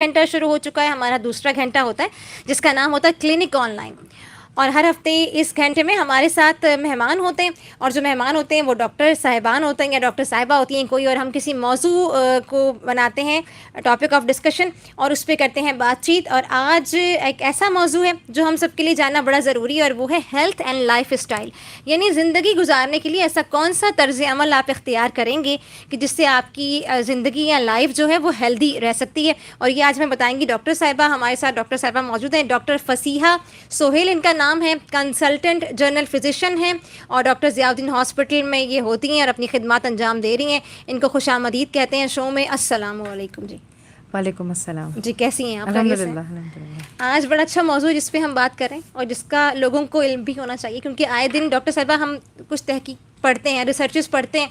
گھنٹہ شروع ہو چکا ہے، ہمارا دوسرا گھنٹہ ہوتا ہے جس کا نام ہوتا ہے کلینک آن لائن. اور ہر ہفتے اس گھنٹے میں ہمارے ساتھ مہمان ہوتے ہیں، اور جو مہمان ہوتے ہیں وہ ڈاکٹر صاحبان ہوتے ہیں یا ڈاکٹر صاحبہ ہوتی ہیں کوئی، اور ہم کسی موضوع کو بناتے ہیں ٹاپک آف ڈسکشن اور اس پہ کرتے ہیں بات چیت. اور آج ایک ایسا موضوع ہے جو ہم سب کے لیے جاننا بڑا ضروری ہے، اور وہ ہے ہیلتھ اینڈ لائف اسٹائل. یعنی زندگی گزارنے کے لیے ایسا کون سا طرز عمل آپ اختیار کریں گے کہ جس سے آپ کی زندگی یا لائف جو ہے وہ ہیلدی رہ سکتی ہے. اور یہ آج ہمیں بتائیں گی ڈاکٹر صاحبہ. ہمارے ساتھ ڈاکٹر صاحبہ موجود ہیں. ڈاکٹر فصیحہ سہیل ان کا نام ہے، کنسلٹنٹ جنرل فزیشین ہیں، اور ڈاکٹر ضیاء الدین ہاسپٹل میں یہ ہوتی ہیں اور اپنی خدمات انجام دے رہی ہیں. ان کو خوش آمدید کہتے ہیں شو میں. السلام علیکم جی. وعلیکم السلام. جی کیسی ہیں آپ؟ الحمد خیریت سے؟ للہ الحمد للہ. آج بڑا اچھا موضوع جس پہ ہم بات کریں اور جس کا لوگوں کو علم بھی ہونا چاہیے، کیونکہ آئے دن ڈاکٹر صاحبہ ہم کچھ تحقیق پڑھتے ہیں، ریسرچز پڑھتے ہیں،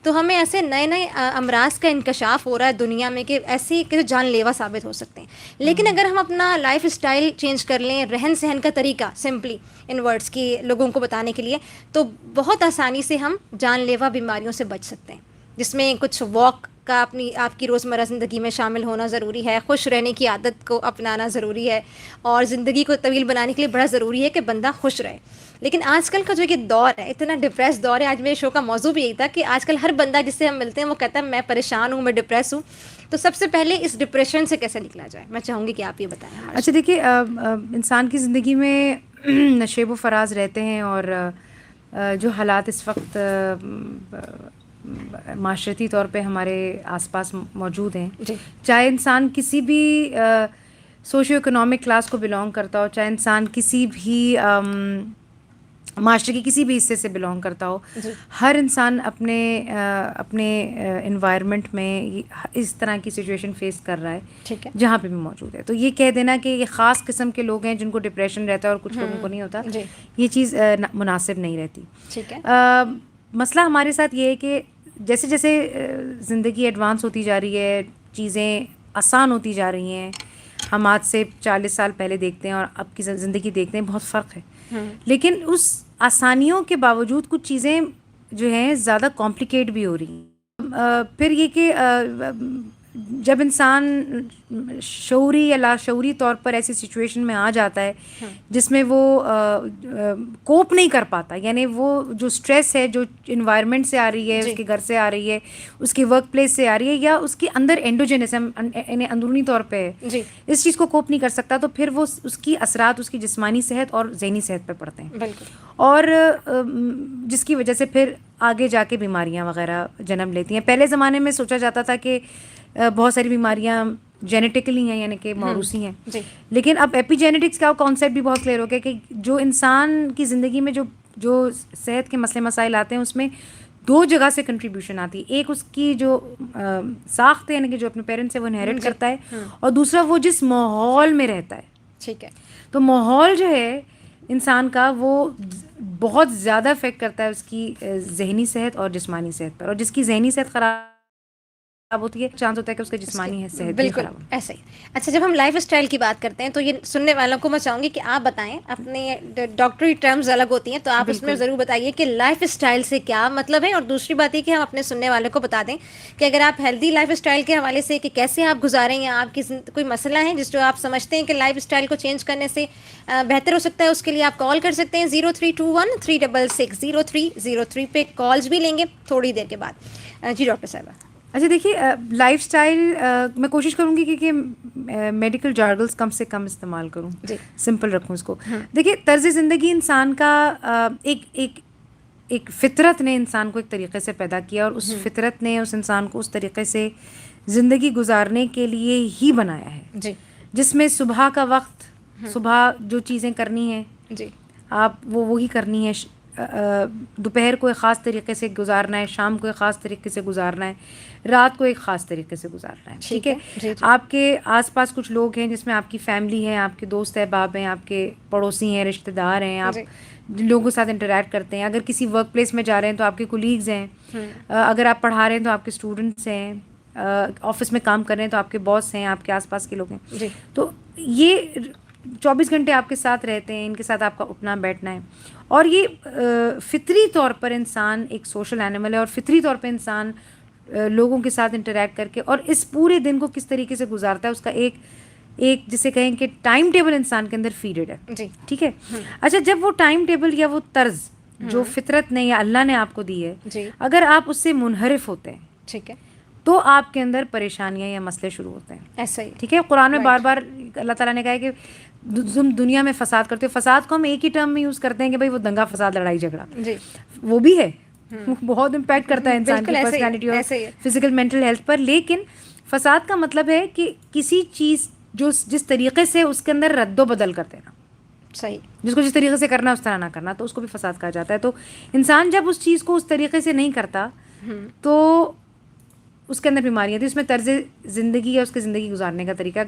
تو ہمیں ایسے نئے نئے امراض کا انکشاف ہو رہا ہے دنیا میں کہ ایسے کہ جو جان لیوا ثابت ہو سکتے ہیں. لیکن اگر ہم اپنا لائف اسٹائل چینج کر لیں، رہن سہن کا طریقہ سمپلی ان ورڈس کی لوگوں کو بتانے کے لیے، تو بہت آسانی سے ہم جان لیوا بیماریوں سے بچ سکتے ہیں. جس میں کچھ واک کا آپ کی روزمرہ زندگی میں شامل ہونا ضروری ہے، خوش رہنے کی عادت کو اپنانا ضروری ہے، اور زندگی کو طویل بنانے کے لیے بڑا ضروری ہے کہ بندہ خوش رہے. لیکن آج کل کا جو یہ دور ہے، اتنا ڈپریس دور ہے. آج میرے شو کا موضوع بھی یہی تھا کہ آج کل ہر بندہ جس سے ہم ملتے ہیں وہ کہتا ہے میں پریشان ہوں، میں ڈپریس ہوں. تو سب سے پہلے اس ڈپریشن سے کیسے نکلا جائے، میں چاہوں گی کہ آپ یہ بتائیں. اچھا دیکھیے، انسان کی زندگی میں نشیب و فراز رہتے ہیں، اور جو حالات اس وقت معاشرتی طور پہ ہمارے آس پاس موجود ہیں، جی چاہے انسان کسی بھی سوشیو اکنامک کلاس کو بلانگ کرتا ہو، چاہے انسان کسی بھی معاشرے کے کسی بھی حصے سے بلانگ کرتا ہو، جی ہر انسان اپنے انوائرمنٹ میں اس طرح کی سچویشن فیس کر رہا ہے ٹھیک ہے. جہاں پہ بھی موجود ہے. تو یہ کہہ دینا کہ یہ خاص قسم کے لوگ ہیں جن کو ڈپریشن رہتا ہے اور کچھ لوگوں کو نہیں ہوتا، جی یہ چیز مناسب نہیں رہتی. ٹھیک ہے. مسئلہ ہمارے ساتھ یہ ہے کہ جیسے جیسے زندگی ایڈوانس ہوتی جا رہی ہے، چیزیں آسان ہوتی جا رہی ہیں، ہم آج سے 40 سال پہلے دیکھتے ہیں اور اب کی زندگی دیکھتے ہیں، بہت فرق ہے. لیکن اس آسانیوں کے باوجود کچھ چیزیں جو ہیں زیادہ کمپلیکیٹ بھی ہو رہی ہیں. پھر یہ کہ جب انسان شعوری یا لاشعوری طور پر ایسی سچویشن میں آ جاتا ہے جس میں وہ کوپ نہیں کر پاتا، یعنی وہ جو سٹریس ہے جو انوائرمنٹ سے آ رہی ہے، اس کے گھر سے آ رہی ہے، اس کی ورک پلیس سے آ رہی ہے، یا اس کے اندر اینڈوجینس یعنی اندرونی طور پہ ہے، اس چیز کو کوپ نہیں کر سکتا، تو پھر وہ اس کی اثرات اس کی جسمانی صحت اور ذہنی صحت پہ پڑتے ہیں. بالکل. اور جس کی وجہ سے پھر آگے جا کے بیماریاں وغیرہ جنم لیتی ہیں. پہلے زمانے میں سوچا جاتا تھا کہ بہت ساری بیماریاں جینیٹیکلی ہیں، یعنی کہ موروثی ہیں، لیکن اب ایپی جینیٹکس کا کانسیپٹ بھی بہت کلیئر ہو گیا کہ جو انسان کی زندگی میں جو صحت کے مسئلے مسائل آتے ہیں اس میں 2 جگہ سے کنٹریبیوشن آتی ہے. ایک اس کی جو ساخت ہے، یعنی کہ جو اپنے پیرنٹ سے وہ انہیرٹ کرتا ہے، اور دوسرا وہ جس ماحول میں رہتا ہے. ٹھیک ہے. تو ماحول جو ہے انسان کا وہ بہت زیادہ افیکٹ کرتا ہے اس کی ذہنی صحت اور جسمانی صحت پر، اور جس کی ذہنی صحت خراب ہوتی ہے چانس ہوتا ہے کہ اس کا جسمانی صحت بھی خراب ہو. ایسا ہی. اچھا، جب ہم لائف اسٹائل کی بات کرتے ہیں تو یہ سننے والوں کو میں چاہوں گی کہ آپ بتائیں، اپنے ڈاکٹری ٹرمز الگ ہوتی ہیں تو آپ اس میں ضرور بتائیے کہ لائف اسٹائل سے کیا مطلب ہے. اور دوسری بات یہ کہ ہم اپنے سننے والوں کو بتا دیں کہ اگر آپ ہیلدی لائف اسٹائل کے حوالے سے کہ کیسے آپ گزاریں، یا آپ کی کوئی مسئلہ ہے جس جو آپ سمجھتے ہیں کہ لائف اسٹائل کو چینج کرنے سے بہتر ہو سکتا ہے، اس کے لیے آپ کال کر سکتے ہیں 0321366003 پہ. کالز بھی لیں گے تھوڑی دیر کے بعد. جی ڈاکٹر صاحبہ. اچھا دیکھیے، لائف اسٹائل میں کوشش کروں گی کہ میڈیکل جارگلس کم سے کم استعمال کروں، سمپل رکھوں اس کو. دیکھیے، طرز زندگی انسان کا ایک فطرت نے انسان کو ایک طریقے سے پیدا کیا، اور اس فطرت نے اس انسان کو اس طریقے سے زندگی گزارنے کے لیے ہی بنایا ہے، جس میں صبح کا وقت، صبح جو چیزیں کرنی ہیں آپ وہی کرنی ہے، دوپہر کو ایک خاص طریقے سے گزارنا ہے، شام کو ایک خاص طریقے سے گزارنا ہے، رات کو ایک خاص طریقے سے گزارنا ہے. ٹھیک ہے. آپ کے آس پاس کچھ لوگ ہیں جس میں آپ کی فیملی ہے، آپ کے دوست احباب ہیں، آپ کے پڑوسی ہیں، رشتہ دار ہیں، آپ لوگوں کے ساتھ انٹریکٹ کرتے ہیں. اگر کسی ورک پلیس میں جا رہے ہیں تو آپ کے کولیگز ہیں، اگر آپ پڑھا رہے ہیں تو آپ کے اسٹوڈنٹس ہیں، آفس میں کام کر رہے ہیں تو آپ کے باس ہیں، آپ کے آس پاس کے لوگ ہیں. تو یہ 24 گھنٹے آپ کے ساتھ رہتے ہیں، ان کے ساتھ آپ کا اٹھنا بیٹھنا ہے. اور یہ فطری طور پر انسان ایک سوشل اینیمل ہے، اور فطری طور پہ انسان لوگوں کے ساتھ انٹریکٹ کر کے، اور اس پورے دن کو کس طریقے سے گزارتا ہے، اس کا ایک جسے کہیں کہ ٹائم ٹیبل انسان کے اندر فیڈڈ ہے. جی ٹھیک ہے. اچھا، جب وہ ٹائم ٹیبل یا وہ طرز جو فطرت نے یا اللہ نے آپ کو دی ہے، جی اگر آپ اس سے منحرف ہوتے ہیں، ٹھیک ہے، تو آپ کے اندر پریشانیاں یا مسئلے شروع ہوتے ہیں. ایسا ہی. ٹھیک ہے. قرآن میں بار بار اللہ تعالیٰ نے کہا ہے کہ تم دنیا میں فساد کرتے ہو. فساد کو ہم ایک ہی ٹرم میں یوز کرتے ہیں کہ بھائی وہ دنگا فساد، لڑائی جھگڑا. جی وہ بھی ہے، بہت امپیکٹ کرتا ہے انسان کی پرسنالٹی اور فزیکل مینٹل ہیلتھ پر. لیکن فساد کا مطلب ہے کہ کسی چیز جو جس طریقے سے اس کے اندر رد و بدل کرتے ہیں، صحیح، جس کو جس طریقے سے کرنا اس طرح نہ کرنا، تو اس کو بھی فساد کہا جاتا ہے. تو انسان جب اس چیز کو اس طریقے سے نہیں کرتا تو اس کے اندر بیماریاں تھیں. اس میں طرز زندگی یا اس کے زندگی گزارنے کا طریقہ،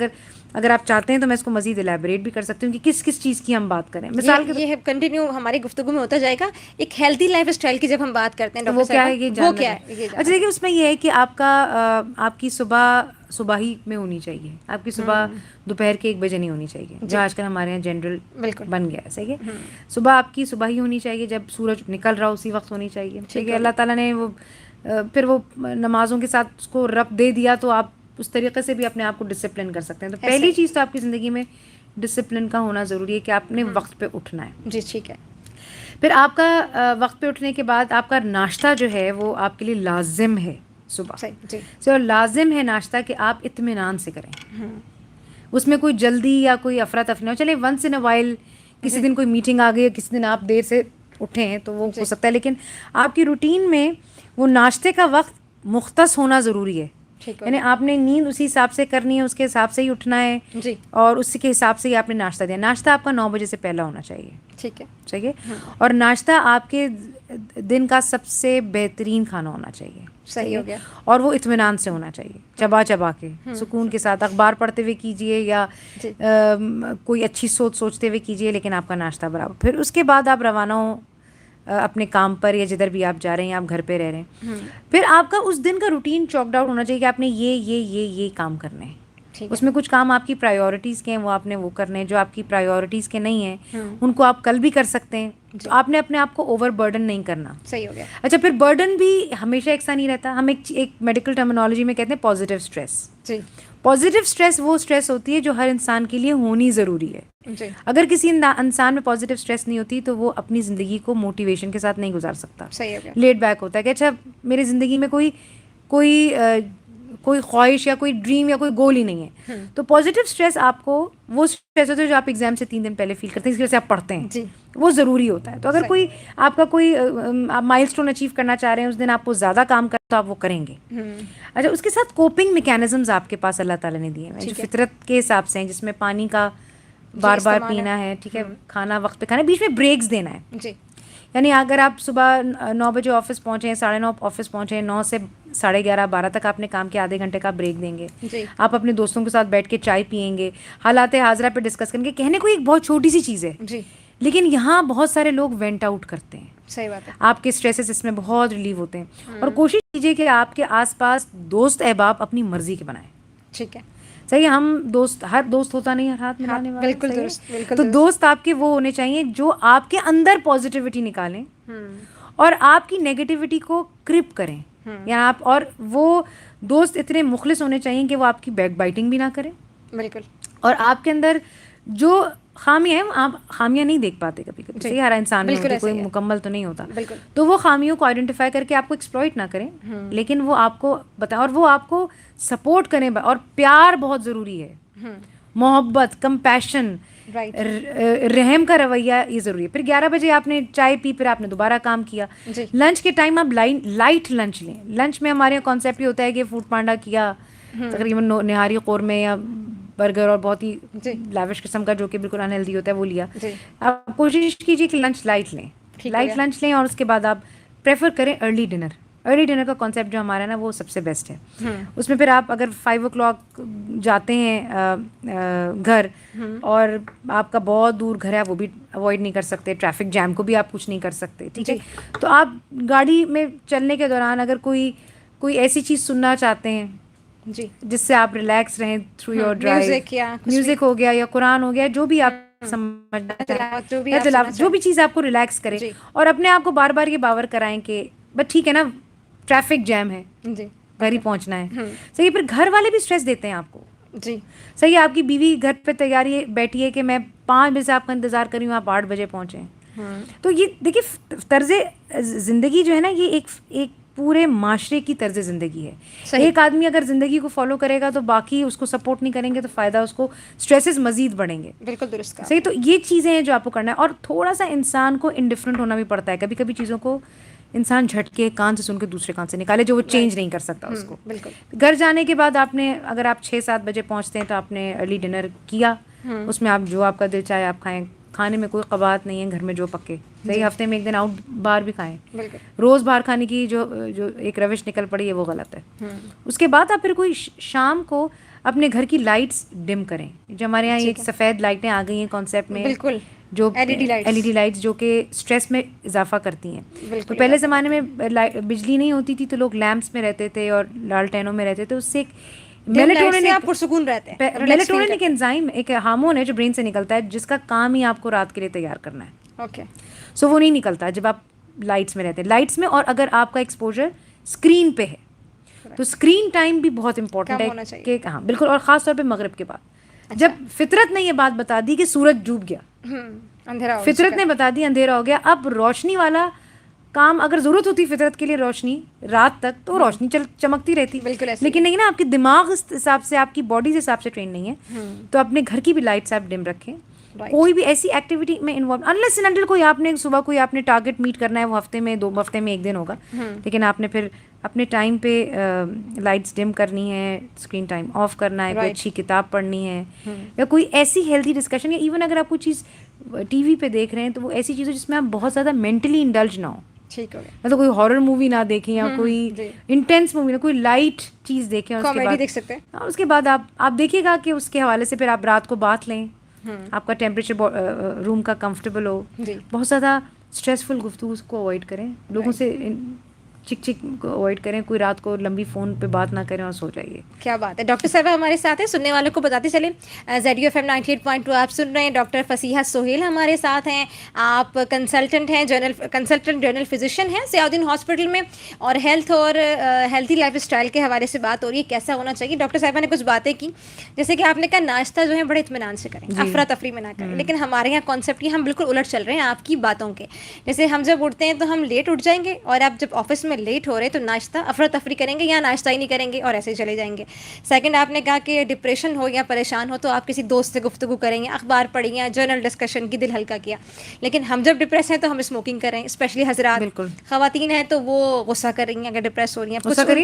اگر آپ چاہتے ہیں تو میں اس کو مزید الیبوریٹ بھی کر سکتی ہوں کہ کس کس چیز کی ہم بات کریں. مثال کے یہ کنٹینیو ہماری گفتگو میں ہوتا جائے گا. ایک ہیلتھی لائف اسٹائل کی جب ہم بات کرتے ہیں وہ کیا ہے، یہ وہ کیا ہے؟ اچھا دیکھیے، اس میں یہ ہے کہ آپ کی صبح ہی میں ہونی چاہیے. آپ کی صبح دوپہر کے 1 بجے نہیں ہونی چاہیے، جو آج کل ہمارے یہاں جنرل بن گیا ہے. صحیح ہے. صبح آپ کی صبح ہی ہونی چاہیے، جب سورج نکل رہا اسی وقت ہونی چاہیے. ٹھیک ہے. اللہ تعالیٰ نے پھر وہ نمازوں کے ساتھ اس کو ربط دے دیا، تو آپ اس طریقے سے بھی اپنے آپ کو ڈسپلن کر سکتے ہیں. تو پہلی چیز تو آپ کی زندگی میں ڈسپلن کا ہونا ضروری ہے کہ آپ نے وقت پہ اٹھنا ہے. جی ٹھیک ہے. پھر آپ کا وقت پہ اٹھنے کے بعد آپ کا ناشتہ جو ہے وہ آپ کے لیے لازم ہے صبح. جی سو لازم ہے ناشتہ کہ آپ اطمینان سے کریں. اس میں کوئی جلدی یا کوئی افراتفری نہ ہو. چلے ونس ان اے وائل کسی دن کوئی میٹنگ آ گئی، کسی دن آپ دیر سے اٹھے ہیں تو وہ ہو سکتا ہے، لیکن آپ کی روٹین میں وہ ناشتے کا وقت مختص ہونا ضروری ہے. یعنی آپ نے نیند اسی حساب سے کرنی ہے، اس کے حساب سے ہی اٹھنا ہے، جی، اور اسی کے حساب سے ہی آپ نے ناشتہ دیا. ناشتہ آپ کا 9 بجے سے پہلا ہونا چاہیے. ٹھیک ہے. چاہیے. اور ناشتہ آپ کے دن کا سب سے بہترین کھانا ہونا چاہیے. صحیح ہو گیا. اور وہ اطمینان سے ہونا چاہیے، چبا کے سکون کے ساتھ. اخبار پڑھتے ہوئے کیجیے یا کوئی اچھی سوچتے ہوئے کیجیے، لیکن آپ کا ناشتہ برابر. پھر اس کے بعد آپ روانہ ہوں اپنے کام پر یا جدھر بھی آپ جا رہے ہیں، آپ گھر پہ رہ رہے ہیں. پھر آپ کا اس دن کا روٹین چاکڈ آؤٹ ہونا چاہیے کہ آپ نے یہ کام کرنے ہیں. اس میں کچھ کام آپ کی پرائیورٹیز کے ہیں، وہ آپ نے وہ کرنے ہیں. جو آپ کی پرائیورٹیز کے نہیں ہیں ان کو آپ کل بھی کر سکتے ہیں. تو آپ نے اپنے آپ کو اوور برڈن نہیں کرنا. صحیح ہو گیا. اچھا، پھر برڈن بھی ہمیشہ ایسا نہیں رہتا. ہم ایک میڈیکل ٹرمینالوجی میں کہتے ہیں پازیٹیو اسٹریس. جی، پازیٹیو اسٹریس وہ اسٹریس ہوتی ہے جو ہر انسان کے لیے ہونی ضروری ہے. جی، اگر کسی انسان میں پازیٹیو اسٹریس نہیں ہوتی تو وہ اپنی زندگی کو موٹیویشن کے ساتھ نہیں گزار سکتا. صحیح ہو گیا. لیٹ بیک ہوتا ہے کہ اچھا میری زندگی میں کوئی خواہش یا کوئی ڈریم یا کوئی گول ہی نہیں ہے. تو پازیٹیو اسٹریس آپ کو وہ اسٹریس ہوتا ہے جو آپ ایگزام سے 3 دن پہلے فیل کرتے ہیں، اس کی وجہ سے آپ پڑھتے ہیں. جی، وہ ضروری ہوتا ہے. تو اگر کوئی آپ کا کوئی مائل اسٹون اچیو کرنا چاہ رہے ہیں، اس دن آپ کو زیادہ کام کریں تو آپ وہ کریں گے. اچھا، اس کے ساتھ کوپنگ میکینزمز آپ کے پاس اللہ تعالیٰ نے دیے ہیں جو فطرت کے حساب سے ہیں، جس میں پانی کا بار بار پینا ہے. ٹھیک ہے. کھانا وقت پہ کھانا ہے، بیچ میں بریکس دینا ہے. جی، یعنی اگر آپ صبح 9 بجے آفس پہنچے ہیں، 9:30 آفس پہنچے ہیں، 9 سے 11:30 12 تک آپ نے کام کیا، آدھے گھنٹے کا بریک دیں گے. آپ اپنے دوستوں کے ساتھ بیٹھ کے چائے پئیں گے، حالات حاضرہ پہ ڈسکس کریں گے. کہنے کو ایک بہت چھوٹی سی چیز ہے، لیکن یہاں بہت سارے لوگ وینٹ آؤٹ کرتے ہیں. صحیح بات ہے. آپ کے اسٹریسز اس میں بہت ریلیو ہوتے ہیں. اور کوشش کیجیے کہ آپ کے آس پاس دوست احباب اپنی مرضی کے بنائیں. ٹھیک ہے. صحیح ہے. ہم ہر دوست ہوتا نہیں ہر ہاتھ ملانے والا. بالکل درست. تو دوست آپ کے وہ ہونے چاہیے جو آپ کے اندر پازیٹیوٹی نکالیں اور آپ کی نیگیٹیوٹی کو کرپ کریں. یا آپ اور وہ دوست اتنے مخلص ہونے چاہیے کہ وہ آپ کی بیک بائٹنگ بھی نہ کریں. بالکل. اور آپ کے اندر جو خامیاں ہیں، آپ خامیاں نہیں دیکھ پاتے کبھی کبھی. صحیح، ہر انسان میں کوئی مکمل تو نہیں ہوتا. تو وہ خامیوں کو آئیڈینٹیفائی کر کے آپ کو ایکسپلوئٹ نہ کریں، لیکن وہ آپ کو بتائیں اور وہ آپ کو سپورٹ کریں. اور پیار بہت ضروری ہے، محبت، کمپیشن، رحم کا رویہ یہ ضروری ہے. پھر 11 بجے آپ نے چائے پی، پھر آپ نے دوبارہ کام کیا. لنچ کے ٹائم آپ لائٹ لنچ لیں. لنچ میں ہمارے یہاں کانسیپٹ یہ ہوتا ہے کہ فوڈ پانڈا کیا، تقریباً نہاری قورمے یا برگر اور بہت ہی لیوش قسم کا جو کہ بالکل انہیلدی ہوتا ہے وہ لیا. آپ کوشش کیجیے کہ لنچ لائٹ لیں اور اس کے بعد آپ پریفر کریں ارلی ڈنر. ارلی ڈنر کا کانسیپٹ جو ہمارا ہے نا وہ سب سے بیسٹ ہے. اس میں پھر آپ اگر 5 o'clock جاتے ہیں گھر اور آپ کا بہت دور گھر ہے، وہ بھی اوائڈ نہیں کر سکتے. ٹریفک جیم کو بھی آپ کچھ نہیں کر سکتے. ٹھیک ہے. تو آپ گاڑی میں چلنے کے دوران اگر کوئی ایسی چیز سننا چاہتے ہیں جس سے آپ ریلیکس رہیں تھرو یور ڈرائیو، میوزک ہو گیا یا قرآن ہو گیا، جو بھی آپ سمجھنا جو بھی چیز آپ کو ریلیکس کرے. اور اپنے آپ کو بار بار یہ باور کرائیں کہ بس ٹھیک ہے نا، ٹریفک جیم ہے، گھر ہی پہنچنا ہے. صحیح. پھر گھر والے بھی اسٹریس دیتے ہیں آپ کو. جی صحیح ہے. آپ کی بیوی گھر پہ تیاری بیٹھی ہے کہ میں 5 بجے سے آپ کا انتظار کر رہی ہوں, آپ 8 بجے پہنچیں. تو یہ دیکھیے طرز زندگی جو ہے نا, یہ ایک پورے معاشرے کی طرز زندگی ہے. ایک آدمی اگر زندگی کو فالو کرے گا تو باقی اس کو سپورٹ نہیں کریں گے تو فائدہ اس کو, اسٹریسز مزید بڑھیں گے. بالکل درست. صحیح. تو یہ چیزیں ہیں جو آپ کو کرنا ہے. اور تھوڑا سا انسان کو انڈیفرنٹ ہونا بھی پڑتا ہے. کبھی کبھی چیزوں کو انسان جھٹکے کان سے سن کے دوسرے کان سے نکالے, جو وہ چینج نہیں کر سکتا اس کو. بالکل. گھر جانے کے بعد آپ نے, اگر آپ 6-7 بجے پہنچتے ہیں تو آپ نے ارلی ڈنر کیا, اس میں آپ جو آپ کا دل چاہے آپ کھائیں. کھانے میں کوئی قباحت نہیں ہے, گھر میں جو پکے. صحیح. ہفتے میں 1 دن آؤٹ باہر بھی کھائیں. روز باہر کھانے کی جو ایک روش نکل پڑی ہے وہ غلط ہے. اس کے بعد آپ پھر کوئی شام کو اپنے گھر کی لائٹس ڈم کریں. جو ہمارے یہاں ایک سفید لائٹیں آ گئی ہیں کانسیپٹ میں, بالکل, جو ایل ای ڈی لائٹس جو کہ اسٹریس میں اضافہ کرتی ہیں. تو پہلے زمانے میں بجلی نہیں ہوتی تھی تو لوگ لیمپس میں رہتے تھے اور لالٹینوں میں رہتے تھے. اس سے میلیٹونن ایک انزائم, ایک ہارمون ہے جو برین سے نکلتا ہے, جس کا کام ہی آپ کو رات کے لیے تیار کرنا ہے. اوکے. سو وہ نہیں نکلتا جب آپ لائٹس میں رہتے ہیں. لائٹس میں, اور اگر آپ کا ایکسپوجر اسکرین پہ ہے تو اسکرین ٹائم بھی بہت امپورٹنٹ ہے کہ ہاں بالکل. اور خاص طور پہ مغرب کے بعد, جب فطرت نے یہ بات بتا دی کہ سورج ڈوب گیا, فطرت نے بتا دی اندھیرا ہو گیا, اب روشنی والا کام, اگر ضرورت ہوتی فطرت کے لیے روشنی رات تک تو روشنی چمکتی رہتی. لیکن نہیں نا, آپ کے دماغ اس حساب سے, آپ کی باڈی کے حساب سے ٹرین نہیں ہے. تو اپنے گھر کی بھی لائٹس آپ ڈم رکھیں. کوئی بھی ایسی ایکٹیویٹی میں انوالو, انلیس اینڈ انٹل کوئی آپ نے صبح کوئی آپ نے ٹارگیٹ میٹ کرنا ہے, وہ ہفتے میں 1 دن ہوگا, لیکن آپ نے پھر اپنے ٹائم پہ لائٹس ڈم کرنی ہے, اسکرین ٹائم آف کرنا ہے, کوئی اچھی کتاب پڑھنی ہے, یا کوئی ایسی ہیلتھی ڈسکشن, یا ایون اگر آپ کوئی چیز ٹی وی پہ دیکھ رہے ہیں تو وہ ایسی چیز ہو جس میں آپ بہت زیادہ مینٹلی انڈلج نہ ہو. مطلب کوئی ہارر مووی نہ دیکھیں, یا کوئی انٹینس مووی نہ, کوئی لائٹ چیز دیکھیں. اس کے بعد آپ دیکھیے گا کہ اس کے حوالے سے پھر آپ رات کو بات لیں, آپ کا ٹیمپریچر روم کا کمفرٹیبل ہو. بہت زیادہ اسٹریسفل گفتگو کو اوائڈ کریں, لوگوں سے چک کو اوائڈ کریں, کوئی رات کو لمبی فون پہ بات نہ کریں اور سو جائیے. کیا بات ہے. ڈاکٹر صاحبہ ہمارے ساتھ ہیں, سننے والوں کو بتاتے چلیں زیڈیو FM 98.2 آپ سن رہے ہیں. ڈاکٹر فصیحہ سہیل ہمارے ساتھ ہیں. آپ کنسلٹنٹ ہیں, جنرل فزیشین ہیں ضیاء الدین ہاسپٹل میں, اور ہیلتھ اور ہیلتھی لائف اسٹائل کے حوالے سے بات ہو رہی ہے کیسا ہونا چاہیے. ڈاکٹر صاحبہ نے کچھ باتیں کی, جیسے کہ آپ نے کہا ناشتہ جو ہے بڑے اطمینان سے کریں, افراتفری میں نہ کریں. لیکن ہمارے یہاں کانسیپٹ یہ ہم بالکل الٹ چل رہے ہیں آپ کی باتوں کے. جیسے ہم جب اٹھتے ہیں تو ہم لیٹ اٹھ جائیں گے, اور آپ جب آفس میں لیٹ ہو رہے ہیں تو ناشتہ افراتفری کریں گے یا ناشتہ ہی نہیں کریں گے اور ایسے چلے جائیں گے. سیکنڈ, آپ نے کہا کہ ڈپریشن ہو یا پریشان ہو تو آپ کسی دوست سے گفتگو کریں گے, اخبار پڑھیں گے, جرنل ڈسکشن کی دل ہلکا کیا. لیکن ہم جب ڈپریس ہیں تو ہم اسموکنگ کریں, اسپیشلی حضرات, خواتین ہیں تو وہ غصہ کر رہی ہیں اگر ڈپریس ہو رہی ہیں,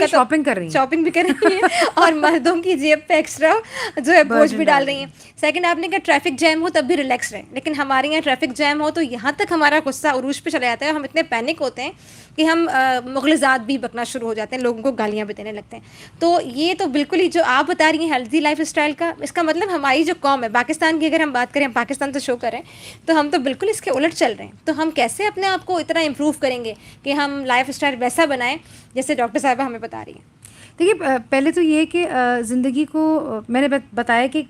شاپنگ بھی کر رہی ہیں, اور مردوں کی جیب پہ ایکسٹرا جو ہے بوجھ بھی ڈال رہی ہیں. سیکنڈ, آپ نے کہا ٹریفک جیم ہو تب بھی ریلیکس رہیں, لیکن ہمارے یہاں ٹریفک جیم ہو تو یہاں تک ہمارا غصہ عروج پہ چلا جاتا ہے, ہم اتنے پینک ہوتے ہیں کہ ہم مغلظات بھی بکنا شروع ہو جاتے ہیں, لوگوں کو گالیاں بھی دینے لگتے ہیں. تو یہ تو بالکل ہی جو آپ بتا رہی ہیں ہیلتھی لائف اسٹائل کا, اس کا مطلب ہماری جو قوم ہے پاکستان کی, اگر ہم بات کریں, پاکستان تو شو کریں, تو ہم تو بالکل اس کے الٹ چل رہے ہیں. تو ہم کیسے اپنے آپ کو اتنا امپروو کریں گے کہ ہم لائف اسٹائل ویسا بنائیں جیسے ڈاکٹر صاحبہ ہمیں بتا رہی ہیں. دیکھیے پہلے تو یہ کہ زندگی کو میں نے بتایا کہ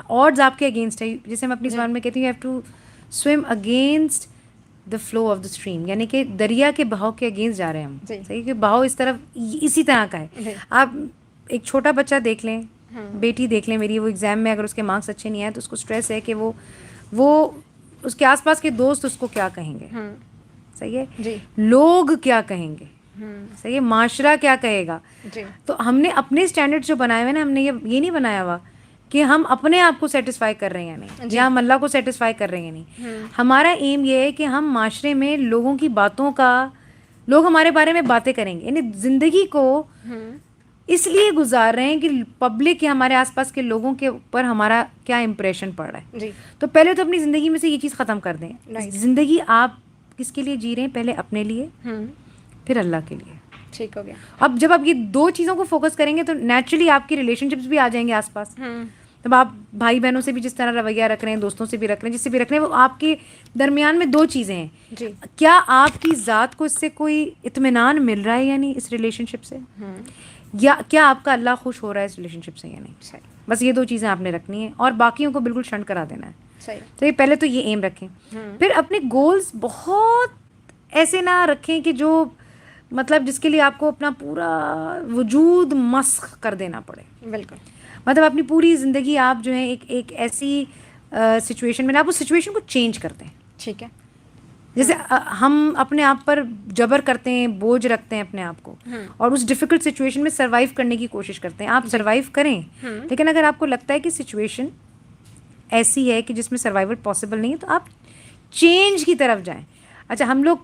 آڈز آپ کے اگینسٹ ہے, جیسے میں اپنی زبان میں کہتی ہوں, you have to swim against the flow of the stream, یعنی کہ دریا کے بہاؤ کے اگینسٹ جا رہے ہیں ہم. صحیح کہ بہاؤ اس طرف اسی طرح کا ہے. آپ ایک چھوٹا بچہ دیکھ لیں, بیٹی دیکھ لیں میری, وہ ایگزام میں اگر اس کے مارکس اچھے نہیں آئے تو اس کو اسٹریس ہے کہ وہ اس کے آس پاس کے دوست اس کو کیا کہیں گے. صحیح ہے, لوگ کیا کہیں گے, صحیح ہے, معاشرہ کیا کہے گا. تو ہم نے اپنے اسٹینڈرڈ جو بنائے ہوئے نا, ہم نے یہ نہیں بنایا ہوا کہ ہم اپنے آپ کو سیٹسفائی کر رہے ہیں نہیں, یا ہم اللہ کو سیٹسفائی کر رہے ہیں نہیں. ہمارا ایم یہ ہے کہ ہم معاشرے میں لوگوں کی باتوں کا, لوگ ہمارے بارے میں باتیں کریں گے, یعنی زندگی کو اس لیے گزار رہے ہیں کہ پبلک یا ہمارے آس پاس کے لوگوں کے اوپر ہمارا کیا امپریشن پڑ رہا ہے. تو پہلے تو اپنی زندگی میں سے یہ چیز ختم کر دیں. زندگی آپ کس کے لیے جی رہے ہیں, پہلے اپنے لیے, پھر اللہ کے لیے. ٹھیک ہو گیا. اب جب آپ یہ 2 چیزوں کو فوکس کریں گے تو نیچرلی آپ کی ریلیشن شپس بھی آ جائیں گے آس پاس. تب آپ بھائی بہنوں سے بھی جس طرح رویہ رکھ رہے ہیں, دوستوں سے بھی رکھ رہے ہیں, جس سے بھی رکھ رہے ہیں, وہ آپ کے درمیان میں 2 چیزیں ہیں. کیا آپ کی ذات کو اس سے کوئی اطمینان مل رہا ہے یا نہیں اس ریلیشن شپ سے, یا کیا آپ کا اللہ خوش ہو رہا ہے اس ریلیشن شپ سے یا نہیں. بس یہ 2 چیزیں آپ نے رکھنی ہیں, اور باقیوں کو بالکل شنٹ کرا دینا ہے. تو یہ پہلے تو یہ ایم رکھیں. پھر اپنے گولز بہت ایسے نہ رکھیں کہ جو مطلب جس کے لیے آپ کو اپنا پورا وجود مسخ کر دینا پڑے. بالکل. مطلب اپنی پوری زندگی آپ جو ہے ایک ایسی سچویشن میں آپ اس سچویشن کو چینج کرتے ہیں. ٹھیک ہے. جیسے ہم اپنے آپ پر جبر کرتے ہیں, بوجھ رکھتے ہیں اپنے آپ کو, اور اس ڈیفیکلٹ سچویشن میں سروائیو کرنے کی کوشش کرتے ہیں. آپ سروائیو کریں, لیکن اگر آپ کو لگتا ہے کہ سچویشن ایسی ہے کہ جس میں سروائیول پاسبل نہیں ہے تو آپ چینج کی طرف جائیں. اچھا, ہم لوگ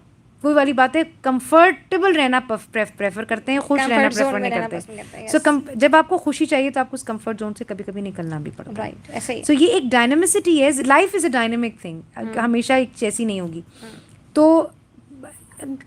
کوئی والی بات ہے, کمفرٹیبل رہنا پریفر کرتے ہیں, خوش رہنا پریفر نہیں کرتے. سو جب آپ کو خوشی چاہیے تو آپ کو اس کمفرٹ زون سے کبھی کبھی نکلنا بھی پڑتا ہے. سو یہ ایک ڈائنامسٹی ہے. Life is a dynamic thing, ہمیشہ ایک جیسی نہیں ہوگی. تو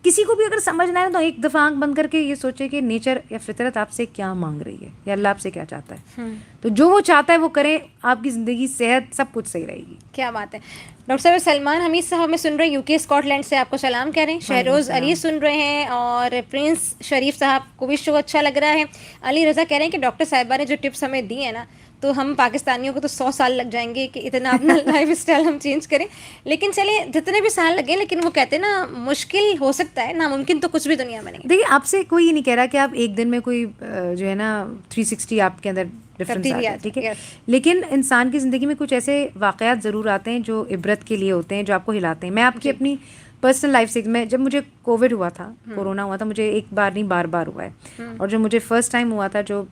کسی کو بھی اگر سمجھنا ہے تو ایک دفعہ آنکھ بند کر کے یہ سوچے کہ نیچر یا فطرت آپ سے کیا مانگ رہی ہے, یا اللہ آپ سے کیا چاہتا ہے. تو جو وہ چاہتا ہے وہ کریں, آپ کی زندگی, صحت, سب کچھ صحیح رہے گی. کیا بات ہے. ڈاکٹر صاحب سلمان حمید صاحب ہمیں سن رہے ہیں, UK اسکاٹ لینڈ سے, آپ کو سلام کہہ رہے ہیں. شہروز علی سن رہے ہیں, اور پرنس شریف صاحب کو بھی شو اچھا لگ رہا ہے. علی رضا کہہ رہے ہیں کہ ڈاکٹر صاحبہ نے جو ٹپس ہمیں دی ہیں نا, تو ہم پاکستانیوں کو تو 100 سال لگ جائیں گے کہ اتنا اپنا لائف اسٹائل ہم چینج کریں. لیکن چلیے جتنے بھی سال لگیں, لیکن وہ کہتے ہیں نا مشکل ہو سکتا ہے, ناممکن تو کچھ بھی دنیا میں نہیں. دیکھیے, آپ سے کوئی یہ نہیں کہہ رہا کہ آپ ایک دن میں کوئی جو ہے نا 360 آپ کے اندر ڈفرینس آتا ہے, ٹھیک ہے. لیکن انسان کی زندگی میں کچھ ایسے واقعات ضرور آتے ہیں جو عبرت کے لیے ہوتے ہیں, جو آپ کو ہلاتے ہیں. میں آپ کی اپنی پرسنل لائف سے, میں جب مجھے کووڈ ہوا تھا, کورونا ہوا تھا, مجھے ایک بار نہیں بار بار ہوا ہے. اور جو مجھے فرسٹ ٹائم ہوا تھا, جو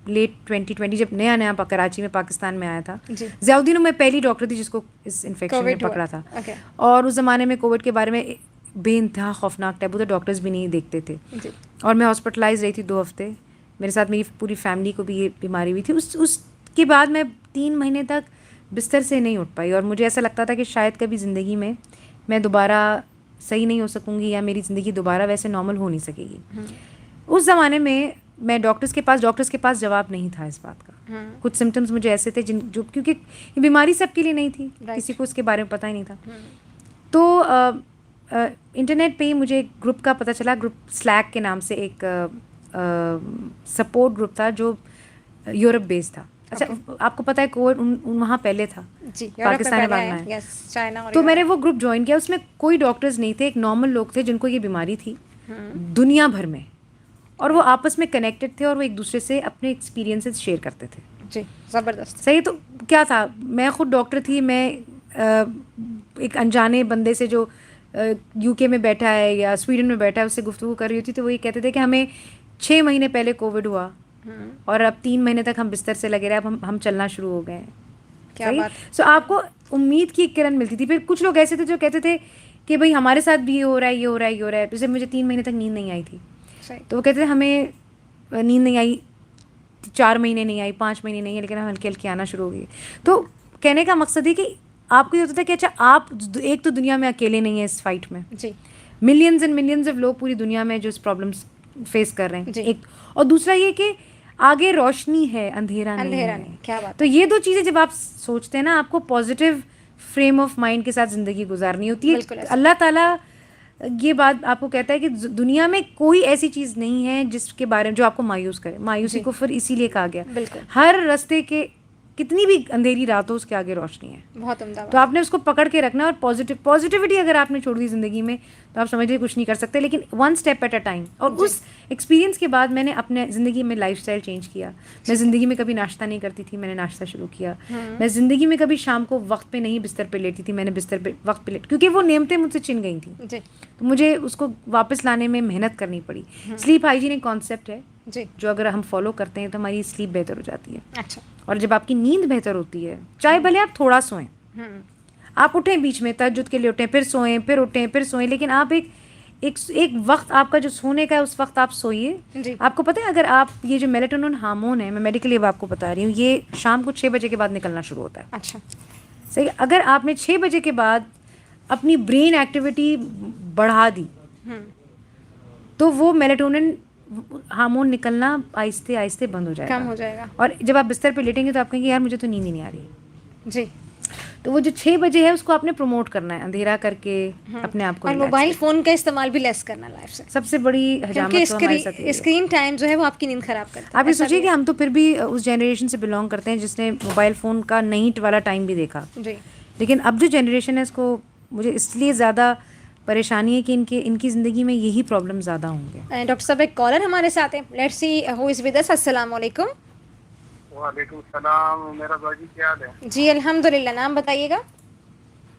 لیٹ 2020 جب نیا کراچی میں پاکستان میں آیا تھا, ضیاءالدین میں پہلی ڈاکٹر تھی جس کو اس انفیکشن نے پکڑا تھا. اور اس زمانے میں کووڈ کے بارے میں بے انتہا خوفناک ٹیبو تھا, ڈاکٹرز بھی نہیں دیکھتے تھے. اور میں ہاسپٹلائز رہی تھی 2 ہفتے, میرے ساتھ میری پوری فیملی کو بھی یہ بیماری ہوئی تھی. اس کے بعد میں 3 مہینے تک بستر سے نہیں اٹھ پائی, اور مجھے ایسا لگتا تھا کہ شاید کبھی زندگی میں میں دوبارہ صحیح نہیں ہو سکوں گی, یا میری زندگی دوبارہ ویسے نارمل ہو نہیں سکے گی. اس زمانے میں ڈاکٹرز کے پاس جواب نہیں تھا اس بات کا. کچھ سمٹمز مجھے ایسے تھے جو کیونکہ یہ بیماری سب کے لیے نہیں تھی, کسی کو اس کے بارے میں پتہ ہی نہیں تھا. تو انٹرنیٹ پہ ہی مجھے ایک گروپ کا پتہ چلا, گروپ سلیک کے نام سے ایک سپورٹ گروپ تھا جو یورپ بیس تھا. اچھا, آپ کو پتہ ہے کووڈ وہاں پہلے تھا, پاکستان میں بعد میں. تو میں نے وہ گروپ جوائن کیا. اس میں کوئی ڈاکٹرز نہیں تھے, ایک نارمل لوگ تھے جن کو یہ بیماری تھی دنیا بھر میں, اور وہ آپس میں کنیکٹڈ تھے, اور وہ ایک دوسرے سے اپنے ایکسپیرینسز شیئر کرتے تھے. جی, زبردست. صحیح. تو کیا تھا, میں خود ڈاکٹر تھی, میں ایک انجانے بندے سے جو UK میں بیٹھا ہے یا سویڈن میں بیٹھا ہے اس سے گفتگو کر رہی ہوتی, تو وہ یہ کہتے تھے کہ ہمیں 6 مہینے پہلے کووڈ ہوا, اور اب 3 مہینے تک ہم بستر سے لگے رہے, اب ہم چلنا شروع ہو گئے. کیا بات. سو آپ کو امید کی ایک کرن ملتی تھی. پھر کچھ لوگ ایسے تھے جو کہتے تھے کہ بھائی ہمارے ساتھ بھی یہ ہو رہا ہے, یہ ہو رہا ہے, یہ ہو رہا ہے. جیسے مجھے 3 مہینے تک نیند نہیں آئی تھی, تو وہ کہتے تھے ہمیں نیند نہیں آئی, 4 مہینے نہیں آئی, 5 مہینے نہیں ہے, لیکن ہم ہلکی ہلکی آنا شروع ہو گئی. تو کہنے کا مقصد یہ کہ آپ کو یہ ہوتا تھا کہ اچھا آپ ایک تو دنیا میں اکیلے نہیں ہیں اس فائٹ میں, جی, ملینز اینڈ ملینز آف لوگ پوری دنیا میں جو اس پرابلمس فیس کر رہے ہیں, ایک. اور دوسرا یہ کہ آگے روشنی ہے, اندھیرا نہیں ہے. کیا بات. تو یہ 2 چیزیں جب آپ سوچتے ہیں نا, آپ کو پازیٹیو فریم آف مائنڈ کے ساتھ زندگی گزارنی ہوتی ہے. اللہ تعالیٰ یہ بات آپ کو کہتا ہے کہ دنیا میں کوئی ایسی چیز نہیں ہے جس کے بارے میں جو آپ کو مایوس کرے. مایوسی کو پھر اسی لیے کہا گیا, ہر راستے کے کتنی بھی اندھیری رات ہو اس کے آگے روشنی ہے. بہت عمدہ. تو آپ نے اس کو پکڑ کے رکھنا, اور پازیٹیوٹی اگر آپ نے چھوڑ دی زندگی میں تو آپ سمجھ لیجیے کچھ نہیں کر سکتے, لیکن 1 اسٹیپ ایٹ اے ٹائم. اور اس ایکسپیرینس کے بعد میں نے اپنے زندگی میں لائف اسٹائل چینج کیا. میں زندگی میں کبھی ناشتہ نہیں کرتی تھی, میں نے ناشتہ شروع کیا. میں زندگی میں کبھی شام کو وقت پہ نہیں بستر پہ لیٹی تھی, میں نے بستر پہ وقت پہ کیونکہ وہ نعمتیں مجھ سے چھن گئی تھیں, تو مجھے اس کو واپس لانے میں محنت کرنی پڑی. سلیپ ہائیجین ایک کانسیپٹ ہے جو اگر ہم فالو کرتے ہیں تو ہماری سلیپ بہتر ہو جاتی ہے. اچھا. اور جب آپ کی نیند بہتر ہوتی ہے, چاہے بھلے آپ تھوڑا سوئیں, آپ اٹھیں بیچ میں تہجد کے لیے اٹھیں, پھر سوئیں, پھر اٹھیں, پھر سوئیں, لیکن آپ ایک وقت آپ کا جو سونے کا ہے اس وقت آپ سوئیے. آپ کو پتہ ہے اگر آپ یہ جو میلیٹونن ہارمون ہے, میں میڈیکلی آپ کو بتا رہی ہوں, یہ شام کو 6 بجے کے بعد نکلنا شروع ہوتا ہے. اچھا. صحیح. اگر آپ نے 6 بجے کے بعد اپنی برین ایکٹیویٹی بڑھا دی تو وہ میلیٹونن ہارمون نکلنا آہستہ آہستہ بند ہو جائے گا, کم ہو جائے گا. اور جب آپ بستر پہ لیٹیں گے تو آپ کہیں گے یار مجھے تو نیند ہی نہیں آ رہی. جی. تو وہ جو 6 بجے ہے اس کو آپ نے پروموٹ کرنا ہے, اندھیرا کر کے اپنے آپ کو. اور موبائل فون کا استعمال بھی لیس کرنا لائف سے. سب سے بڑی حجامت تو ہمارے ساتھ ہے, اسکرین ٹائم جو ہے وہ آپ کی نیند خراب کرتا ہے. آپ یہ سوچیے کہ ہم تو پھر بھی اس جنریشن سے بلانگ کرتے ہیں جس نے موبائل فون کا نائٹ والا ٹائم بھی دیکھا. جی. لیکن اب جو جنریشن ہے اس کو مجھے اس لیے زیادہ پریشانی ہے کہ ان کی زندگی میں یہی پرابلم زیادہ ہوں گے. ڈاکٹر صاحب ایک کالر ہمارے ساتھ ہیں. Let's see who is with us. السلام علیکم. وعلیکم السلام. میرا باجی کیا حال ہے؟ جی الحمدللہ. نام بتائیے گا.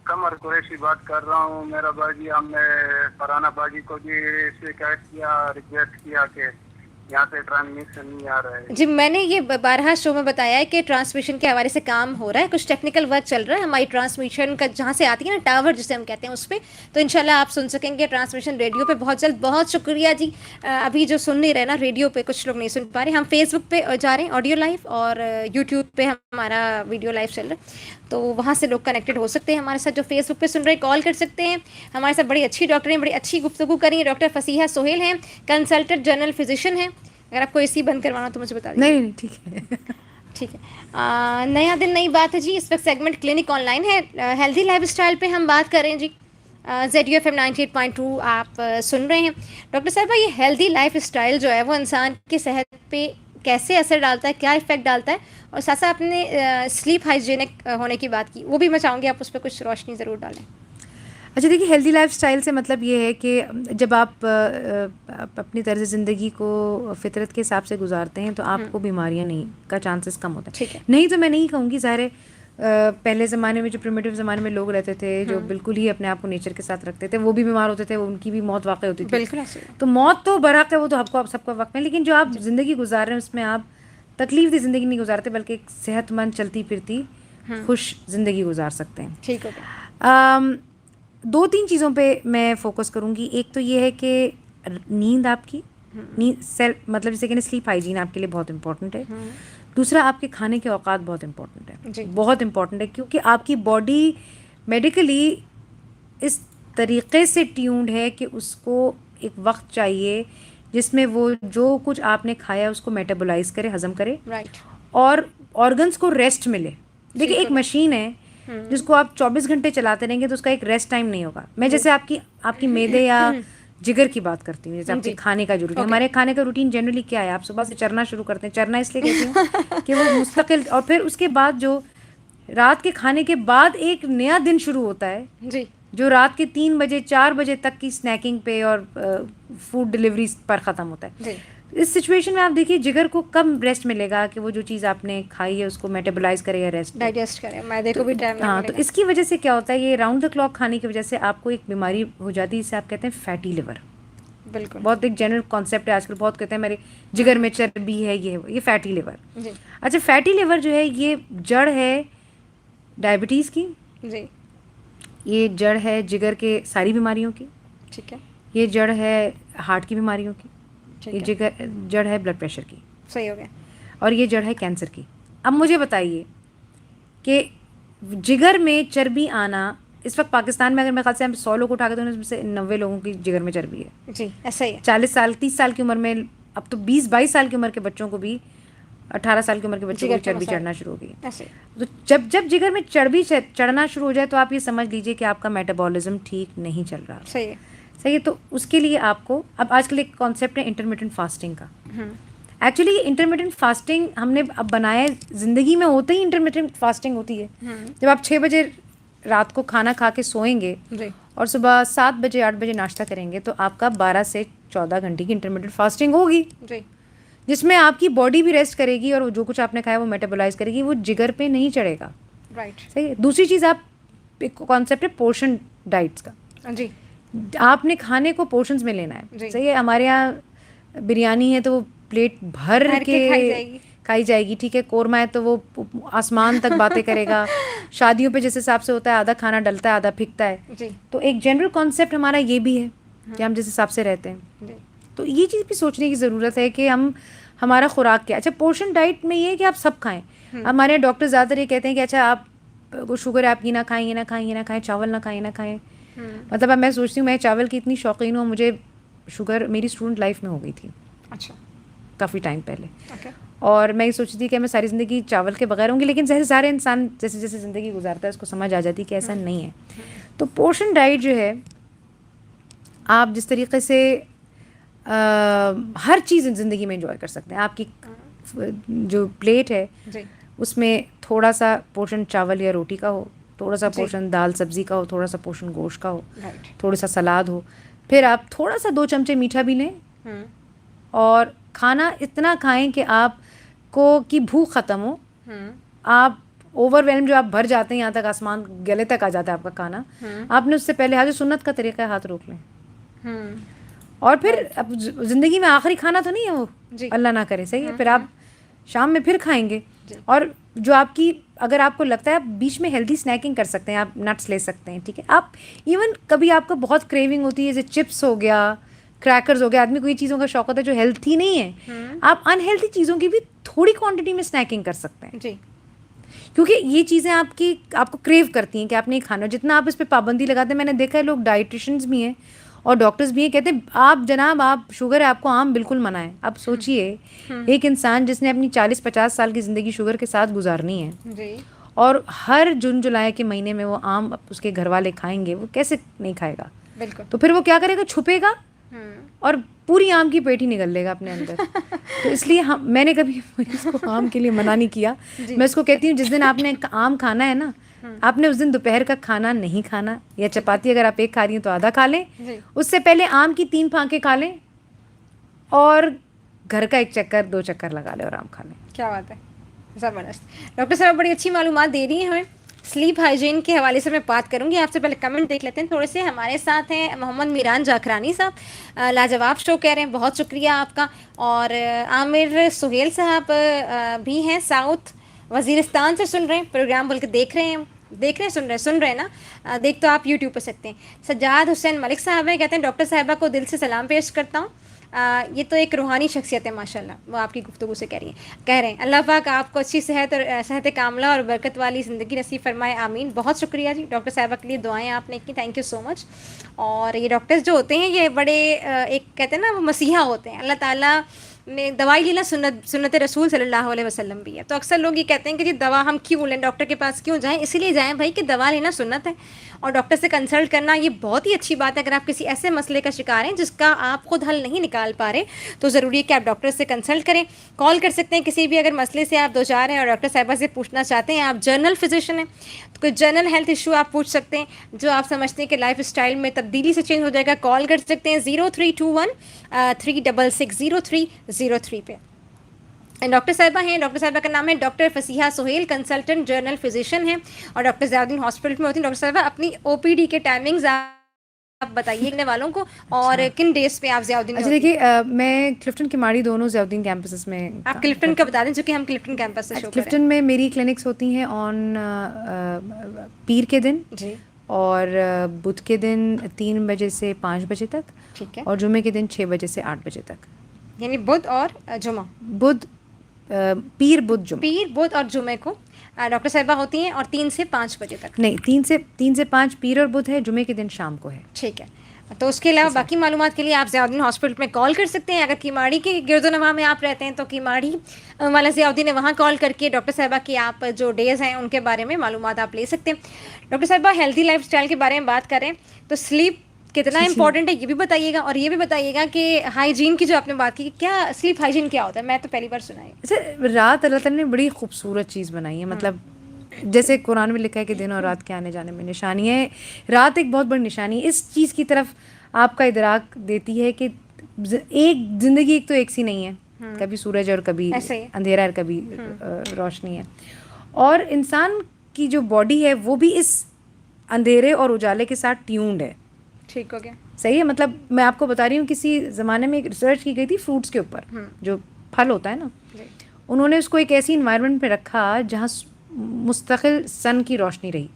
قمر قریشی بات کر رہا ہوں. میرا باجی ہم نے فرانہ باجی کو بھی شکایت کیا, ریکویسٹ کیا کہ یہاں سے ٹرانسمیشن نہیں آ رہا ہے. جی میں نے یہ بارہا شو میں بتایا ہے کہ ٹرانسمیشن کے حوالے سے کام ہو رہا ہے, کچھ ٹیکنیکل ورک چل رہا ہے ہماری ٹرانسمیشن کا, جہاں سے آتی ہے نا ٹاور جسے ہم کہتے ہیں اس پہ, تو انشاءاللہ آپ سن سکیں گے ٹرانسمیشن ریڈیو پہ بہت جلد. بہت شکریہ جی. ابھی جو سن نہیں رہے نا ریڈیو پہ, کچھ لوگ نہیں سن پا رہے, ہم فیس بک پہ جا رہے ہیں آڈیو لائیو, اور یوٹیوب پہ ہمارا ویڈیو لائیو چل رہا ہے, تو وہاں سے لوگ کنیکٹڈ ہو سکتے ہیں ہمارے ساتھ. جو فیس بک پہ سن رہے ہیں کال کر سکتے ہیں ہمارے ساتھ. بڑی اچھی ڈاکٹر ہیں, بڑی اچھی گفتگو کری ہیں. ڈاکٹر فصیحہ سہیل ہیں, کنسلٹنٹ جنرل فزیشین ہیں. اگر آپ کو اے سی بند کروانا تو مجھے بتا دیجیے. نہیں ٹھیک ہے. ٹھیک ہے. نیا دن نئی بات ہے جی. اس وقت سیگمنٹ کلینک آن لائن ہے. ہیلدی لائف اسٹائل پہ ہم بات کر رہے ہیں جی. ZUFM 98.2 آپ سن رہے ہیں. ڈاکٹر صاحبہ یہ ہیلدی لائف اسٹائل جو ہے وہ انسان کی صحت پہ کیسے اثر ڈالتا ہے, کیا افیکٹ ڈالتا ہے, اور ساتھ ساتھ آپ نے سلیپ ہائیجینک ہونے کی بات کی, وہ بھی میں چاہوں گی آپ اس پہ کچھ روشنی ضرور ڈالیں. اچھا دیکھیے, ہیلدی لائف اسٹائل سے مطلب یہ ہے کہ جب آپ اپنی طرز زندگی کو فطرت کے حساب سے گزارتے ہیں تو آپ کو بیماریاں نہیں کا چانسز کم ہوتا ہے. نہیں تو میں نہیں کہوں گی, ظاہر ہے پہلے زمانے میں جو پریمیٹیو زمانے میں لوگ رہتے تھے جو بالکل ہی اپنے آپ کو نیچر کے ساتھ رکھتے تھے, وہ بھی بیمار ہوتے تھے, ان کی بھی موت واقع ہوتی تھی. بالکل. تو موت تو برحق ہے, وہ تو سب کا وقت ہے, لیکن جو آپ زندگی گزار رہے ہیں اس میں آپ تکلیف دی زندگی نہیں گزارتے, بلکہ ایک صحت مند چلتی پھرتی خوش زندگی گزار سکتے ہیں. ٹھیک ہو گیا. 2-3 چیزوں پہ میں فوکس کروں گی. ایک تو یہ ہے کہ نیند, آپ کی نیند مطلب جسے کہ سلیپ ہائیجین آپ کے لیے بہت امپورٹنٹ ہے. دوسرا آپ کے کھانے کے اوقات بہت امپورٹنٹ ہے, بہت امپورٹنٹ ہے, کیونکہ آپ کی باڈی میڈیکلی اس طریقے سے ٹیونڈ ہے کہ اس کو ایک وقت چاہیے جس میں وہ جو کچھ آپ نے کھایا اس کو میٹابولائز کرے, ہضم کرے, اور آرگنس کو ریسٹ ملے. دیکھیے ایک مشین ہے جس کو آپ 24 گھنٹے چلاتے رہیں گے تو اس کا ایک ریسٹ ٹائم نہیں ہوگا. میں جیسے آپ کی معدے یا جگر کی بات کرتی ہوں, جیسے آپ کے کھانے کا جو روٹین, ہمارے کھانے کا روٹین جنرلی کیا ہے, آپ صبح سے چرنا شروع کرتے ہیں. چرنا اس لیے کہتی ہوں کہ وہ مستقل, اور پھر اس کے بعد جو رات کے کھانے کے بعد ایک نیا دن شروع ہوتا ہے جی, جو رات کے 3 بجے 4 بجے تک کی اسنیکنگ پہ اور فوڈ ڈلیوری پر ختم ہوتا ہے. اس سچویشن میں آپ دیکھیے جگر کو کم ریسٹ ملے گا کہ وہ جو چیز آپ نے کھائی ہے اس کو میٹابولائز کرے یا ڈائجسٹ کرے, معدے کو بھی ٹائم لگے گا. ہاں, تو اس کی وجہ سے کیا ہوتا ہے, یہ راؤنڈ دا کلاک کھانے کی وجہ سے آپ کو ایک بیماری ہو جاتی ہے, جسے آپ کہتے ہیں فیٹی لیور. بالکل, بہت ایک جنرل کانسیپٹ ہے آج کل, بہت کہتے ہیں میرے جگر میں چربی ہے, یہ فیٹی لیور. اچھا, فیٹی لیور جو ہے یہ جڑ ہے ڈائبٹیز کی, یہ جڑ ہے جگر کے ساری بیماریوں کی, ٹھیک ہے, یہ جڑ ہے ہارٹ کی بیماریوں کی, یہ جڑ ہے بلڈ پریشر کی, صحیح ہو گیا, اور یہ جڑ ہے کینسر کی. اب مجھے بتائیے کہ جگر میں چربی آنا, اس وقت پاکستان میں اگر میں خیال سے ہم 100 لوگ اٹھا کے تو ان میں سے 90 لوگوں کی جگر میں چربی ہے. جی ایسا ہی ہے. 40 سال 30 سال کی عمر میں, اب تو 20-22 سال کی عمر کے بچوں کو بھی, 18 سال کی عمر کے بچوں کو بھی چربی چڑھنا شروع ہو گئی. تو جب جگر میں چربی چڑھنا شروع ہو جائے تو آپ یہ سمجھ لیجئے کہ آپ کا میٹابولزم ٹھیک نہیں چل رہا. صحیح ہے. تو اس کے لیے آپ کو, اب آج کل ایک کانسیپٹ ہے انٹرمیٹنٹ فاسٹنگ کا. ایکچولی یہ انٹرمیٹنٹ فاسٹنگ ہم نے اب بنایا ہے, زندگی میں ہوتے ہی انٹرمیٹنٹ فاسٹنگ ہوتی ہے. جب آپ 6 بجے رات کو کھانا کھا کے سوئیں گے اور صبح 7 بجے 8 بجے ناشتہ کریں گے تو آپ کا 12 سے 14 گھنٹے کی انٹرمیٹنٹ فاسٹنگ ہوگی, جس میں آپ کی باڈی بھی ریسٹ کرے گی اور جو کچھ آپ نے کھایا وہ میٹابولائز کرے گی, وہ جگر پہ نہیں چڑھے گا. صحیح ہے. دوسری چیز, آپ ایک کانسیپٹ ہے پورشن ڈائٹس کا. آپ نے کھانے کو پورشنز میں لینا ہے. صحیح ہے. ہمارے یہاں بریانی ہے تو وہ پلیٹ بھر کے کھائی جائے گی, ٹھیک ہے. قورمہ ہے تو وہ آسمان تک باتیں کرے گا. شادیوں پہ جس حساب سے ہوتا ہے آدھا کھانا ڈلتا ہے آدھا پھینکتا ہے. تو ایک جنرل کانسیپٹ ہمارا یہ بھی ہے کہ ہم جس حساب سے رہتے ہیں, تو یہ چیز بھی سوچنے کی ضرورت ہے کہ ہمارا خوراک کیا. اچھا, پورشن ڈائٹ میں یہ ہے کہ آپ سب کھائیں. ہمارے ڈاکٹر زیادہ تر یہ کہتے ہیں کہ اچھا آپ کو شوگر ہے, آپ یہ نہ کھائیں, یہ نہ کھائیں, یہ نہ کھائیں, چاول نہ کھائیں, نہ کھائیں. مطلب اب میں سوچتی ہوں, میں چاول کی اتنی شوقین ہوں, مجھے شوگر میری اسٹوڈنٹ لائف میں ہو گئی تھی. اچھا, کافی ٹائم پہلے. اور میں یہ سوچتی تھی کہ میں ساری زندگی چاول کے بغیر ہوں گی, لیکن سارے انسان جیسے جیسے زندگی گزارتا ہے اس کو سمجھ آ جاتی کہ ایسا نہیں ہے. تو پورشن ڈائٹ جو ہے, آپ جس طریقے سے ہر چیز زندگی میں انجوائے کر سکتے ہیں. آپ کی جو پلیٹ ہے اس میں تھوڑا سا پورشن چاول یا روٹی کا ہو, تھوڑا سا پورشن دال سبزی کا ہو, تھوڑا سا پورشن گوشت کا ہو, رائٹ. تھوڑا سا سلاد ہو. پھر آپ تھوڑا سا 2 چمچے میٹھا بھی لیں, اور کھانا اتنا کھائیں کہ آپ کو کی بھوک ختم ہو. آپ اوور ویلم جو آپ بھر جاتے ہیں, یہاں تک آسمان گلے تک آ جاتا ہے آپ کا کھانا, آپ نے اس سے پہلے حاضر سنت کا طریقہ ہاتھ روک لیں. اور پھر اب زندگی میں آخری کھانا تو نہیں ہے وہ, اللہ نہ کرے, صحیح ہے, پھر آپ شام میں پھر کھائیں گے. اور جو آپ کی, اگر آپ کو لگتا ہے آپ بیچ میں ہیلدی اسنیکنگ کر سکتے ہیں, آپ نٹس لے سکتے ہیں, ٹھیک ہے. آپ ایون کبھی آپ کو بہت کریونگ ہوتی ہے, جیسے چپس ہو گیا, کریکرز ہو گیا, آدمی کو یہ چیزوں کا شوق ہوتا ہے جو ہیلتھی نہیں ہے, آپ انہیلتھی چیزوں کی بھی تھوڑی کوانٹٹی میں اسنیکنگ کر سکتے ہیں. جی, کیونکہ یہ چیزیں آپ کو کریو کرتی ہیں کہ آپ نہیں کھانا. جتنا آپ اس پہ پابندی لگاتے ہیں, میں نے دیکھا ہے لوگ ڈائٹیشنز بھی ہیں اور ڈاکٹرز بھی ہیں, کہتے ہیں آپ جناب آپ شوگر ہے آپ کو آم بالکل منع ہے. اب سوچئے ایک انسان جس نے اپنی 40-50 سال کی زندگی شوگر کے ساتھ گزارنی ہے, اور ہر جون جولائی کے مہینے میں وہ آم اس کے گھر والے کھائیں گے, وہ کیسے نہیں کھائے گا؟ بالکل. تو پھر وہ کیا کرے گا, چھپے گا اور پوری آم کی پیٹی نگل لے گا اپنے اندر. تو اس لیے میں نے کبھی اس کو آم کے لیے منع نہیں کیا. میں اس کو کہتی ہوں جس دن آپ نے آم کھانا ہے نا, آپ نے اس دن دوپہر کا کھانا نہیں کھانا, یا چپاتی اگر آپ ایک کھا رہی ہیں تو آدھا کھا لیں, اس سے پہلے آم کی 3 پھانکیں کھا لیں, اور گھر کا 1 چکر 2 چکر لگا لیں اور آم کھا لیں. کیا بات ہے, زبردست. ڈاکٹر صاحب بڑی اچھی معلومات دے رہی ہیں ہمیں. سلیپ ہائیجین کے حوالے سے میں بات کروں گی. آپ سے پہلے کمنٹ دیکھ لیتے ہیں تھوڑے سے. ہمارے ساتھ ہیں محمد میران جاکرانی صاحب, لاجواب شو کہہ رہے ہیں, بہت شکریہ آپ کا. اور عامر سہیل صاحب بھی ہیں, ساؤتھ وزیرستان سے سن رہے ہیں پروگرام, بول کے دیکھ رہے ہیں سن رہے ہیں نا, دیکھ تو آپ یوٹیوب پہ سکتے ہیں. سجاد حسین ملک صاحب ہیں, کہتے ہیں ڈاکٹر صاحبہ کو دل سے سلام پیش کرتا ہوں. یہ تو ایک روحانی شخصیت ہے ماشاء اللہ, وہ آپ کی گفتگو سے کہہ رہے ہیں. اللہ پاک آپ کو اچھی صحت کاملہ اور برکت والی زندگی نصیب فرمائے, آمین. بہت شکریہ جی ڈاکٹر صاحبہ کے لیے دعائیں آپ نے کی, تھینک یو سو مچ. اور یہ ڈاکٹرز جو ہوتے ہیں یہ بڑے ایک کہتے ہیں نا وہ مسیحا ہوتے ہیں. اللہ تعالیٰ نے دوائی لینا سنت رسول صلی اللہ علیہ وسلم بھی ہے. تو اکثر لوگ یہ کہتے ہیں کہ جی دوا ہم کیوں لیں, ڈاکٹر کے پاس کیوں جائیں؟ اسی لیے جائیں بھائی کہ دوا لینا سنت ہے, اور ڈاکٹر سے کنسلٹ کرنا یہ بہت ہی اچھی بات ہے. اگر آپ کسی ایسے مسئلے کا شکار ہیں جس کا آپ خود حل نہیں نکال پا رہے, تو ضروری ہے کہ آپ ڈاکٹر سے کنسلٹ کریں. کال کر سکتے ہیں کسی بھی اگر مسئلے سے آپ 2-4 ہیں اور ڈاکٹر صاحبہ سے پوچھنا چاہتے ہیں, آپ جنرل فزیشین ہیں تو کوئی جنرل ہیلتھ ایشو آپ پوچھ سکتے ہیں جو آپ سمجھتے ہیں کہ لائف اسٹائل میں تبدیلی سے چینج ہو جائے گا. کال کر سکتے ہیں 0321-366-0303 پہ. ڈاکٹر صاحبہ ہیں, ڈاکٹر صاحبہ کا نام ہے doctor Fasiha Sohail, consultant general physician ہیں اور ڈاکٹر ضیاء الدین ہاسپٹل میں ہوتی ہیں. ڈاکٹر صاحبہ اپنی OPD کے ٹائمنگز آپ بتائیے اگلے والوں کو, اور کن ڈیز پہ آپ ضیاء الدین؟ اچھا دیکھیے, میں کلفٹن کماڑی دونوں ضیاء الدین کیمپسز میں. آپ کلفٹن کا بتا دیں چونکہ ہم کلفٹن کیمپس سے شو کر رہے ہیں. کلفٹن میں میری کلینکس ہوتی ہیں آن پیر کے دن جی, اور بدھ کے دن 3 بجے سے 5 بجے تک, ٹھیک ہے, اور جمعے کے دن 6 بجے سے 8 بجے تک. یعنی بدھ اور جمعہ, پیر بدھ اور جمعے کو ڈاکٹر صاحبہ ہوتی ہیں, اور 3 سے 5 بجے تک نہیں, 3 سے 5 پیر اور بدھ ہے, جمعے کے دن شام کو ہے. ٹھیک ہے. تو اس کے علاوہ باقی معلومات کے لیے آپ ضیاء الدین ہاسپٹل میں کال کر سکتے ہیں. اگر کیماڑی کے گرد و نواح میں آپ رہتے ہیں تو کیماڑی والا ضیاء الدین نے وہاں کال کر کے ڈاکٹر صاحبہ کی آپ جو ڈیز ہیں ان کے بارے میں معلومات آپ لے سکتے ہیں. ڈاکٹر صاحبہ ہیلدی لائف اسٹائل کے بارے میں بات کریں تو سلیپ کتنا امپورٹنٹ ہے یہ بھی بتائیے گا, اور یہ بھی بتائیے گا کہ ہائیجین کی جو آپ نے بات کی, کیا سلیپ ہائیجین کیا ہوتا ہے؟ میں تو پہلی بار سنا ہے. اچھا, رات اللہ تعالیٰ نے بڑی خوبصورت چیز بنائی ہے. مطلب جیسے قرآن میں لکھا ہے کہ دن اور رات کے آنے جانے میں نشانی ہے, رات ایک بہت بڑی نشانی ہے. اس چیز کی طرف آپ کا ادراک دیتی ہے کہ ایک زندگی ایک تو ایک سی نہیں ہے, کبھی سورج اور کبھی اندھیرا اور کبھی روشنی ہے. اور انسان کی جو باڈی ہے وہ بھی اس اندھیرے اور اجالے کے ساتھ ٹیونڈ ہے. ٹھیک ہو گیا, صحیح ہے. مطلب میں آپ کو بتا رہی ہوں, کسی زمانے میں ایک ریسرچ کی گئی تھی فروٹس کے اوپر, جو پھل ہوتا ہے نا, انہوں نے اس کو ایک ایسی انوائرمنٹ پہ رکھا جہاں مستقل سن کی روشنی رہی,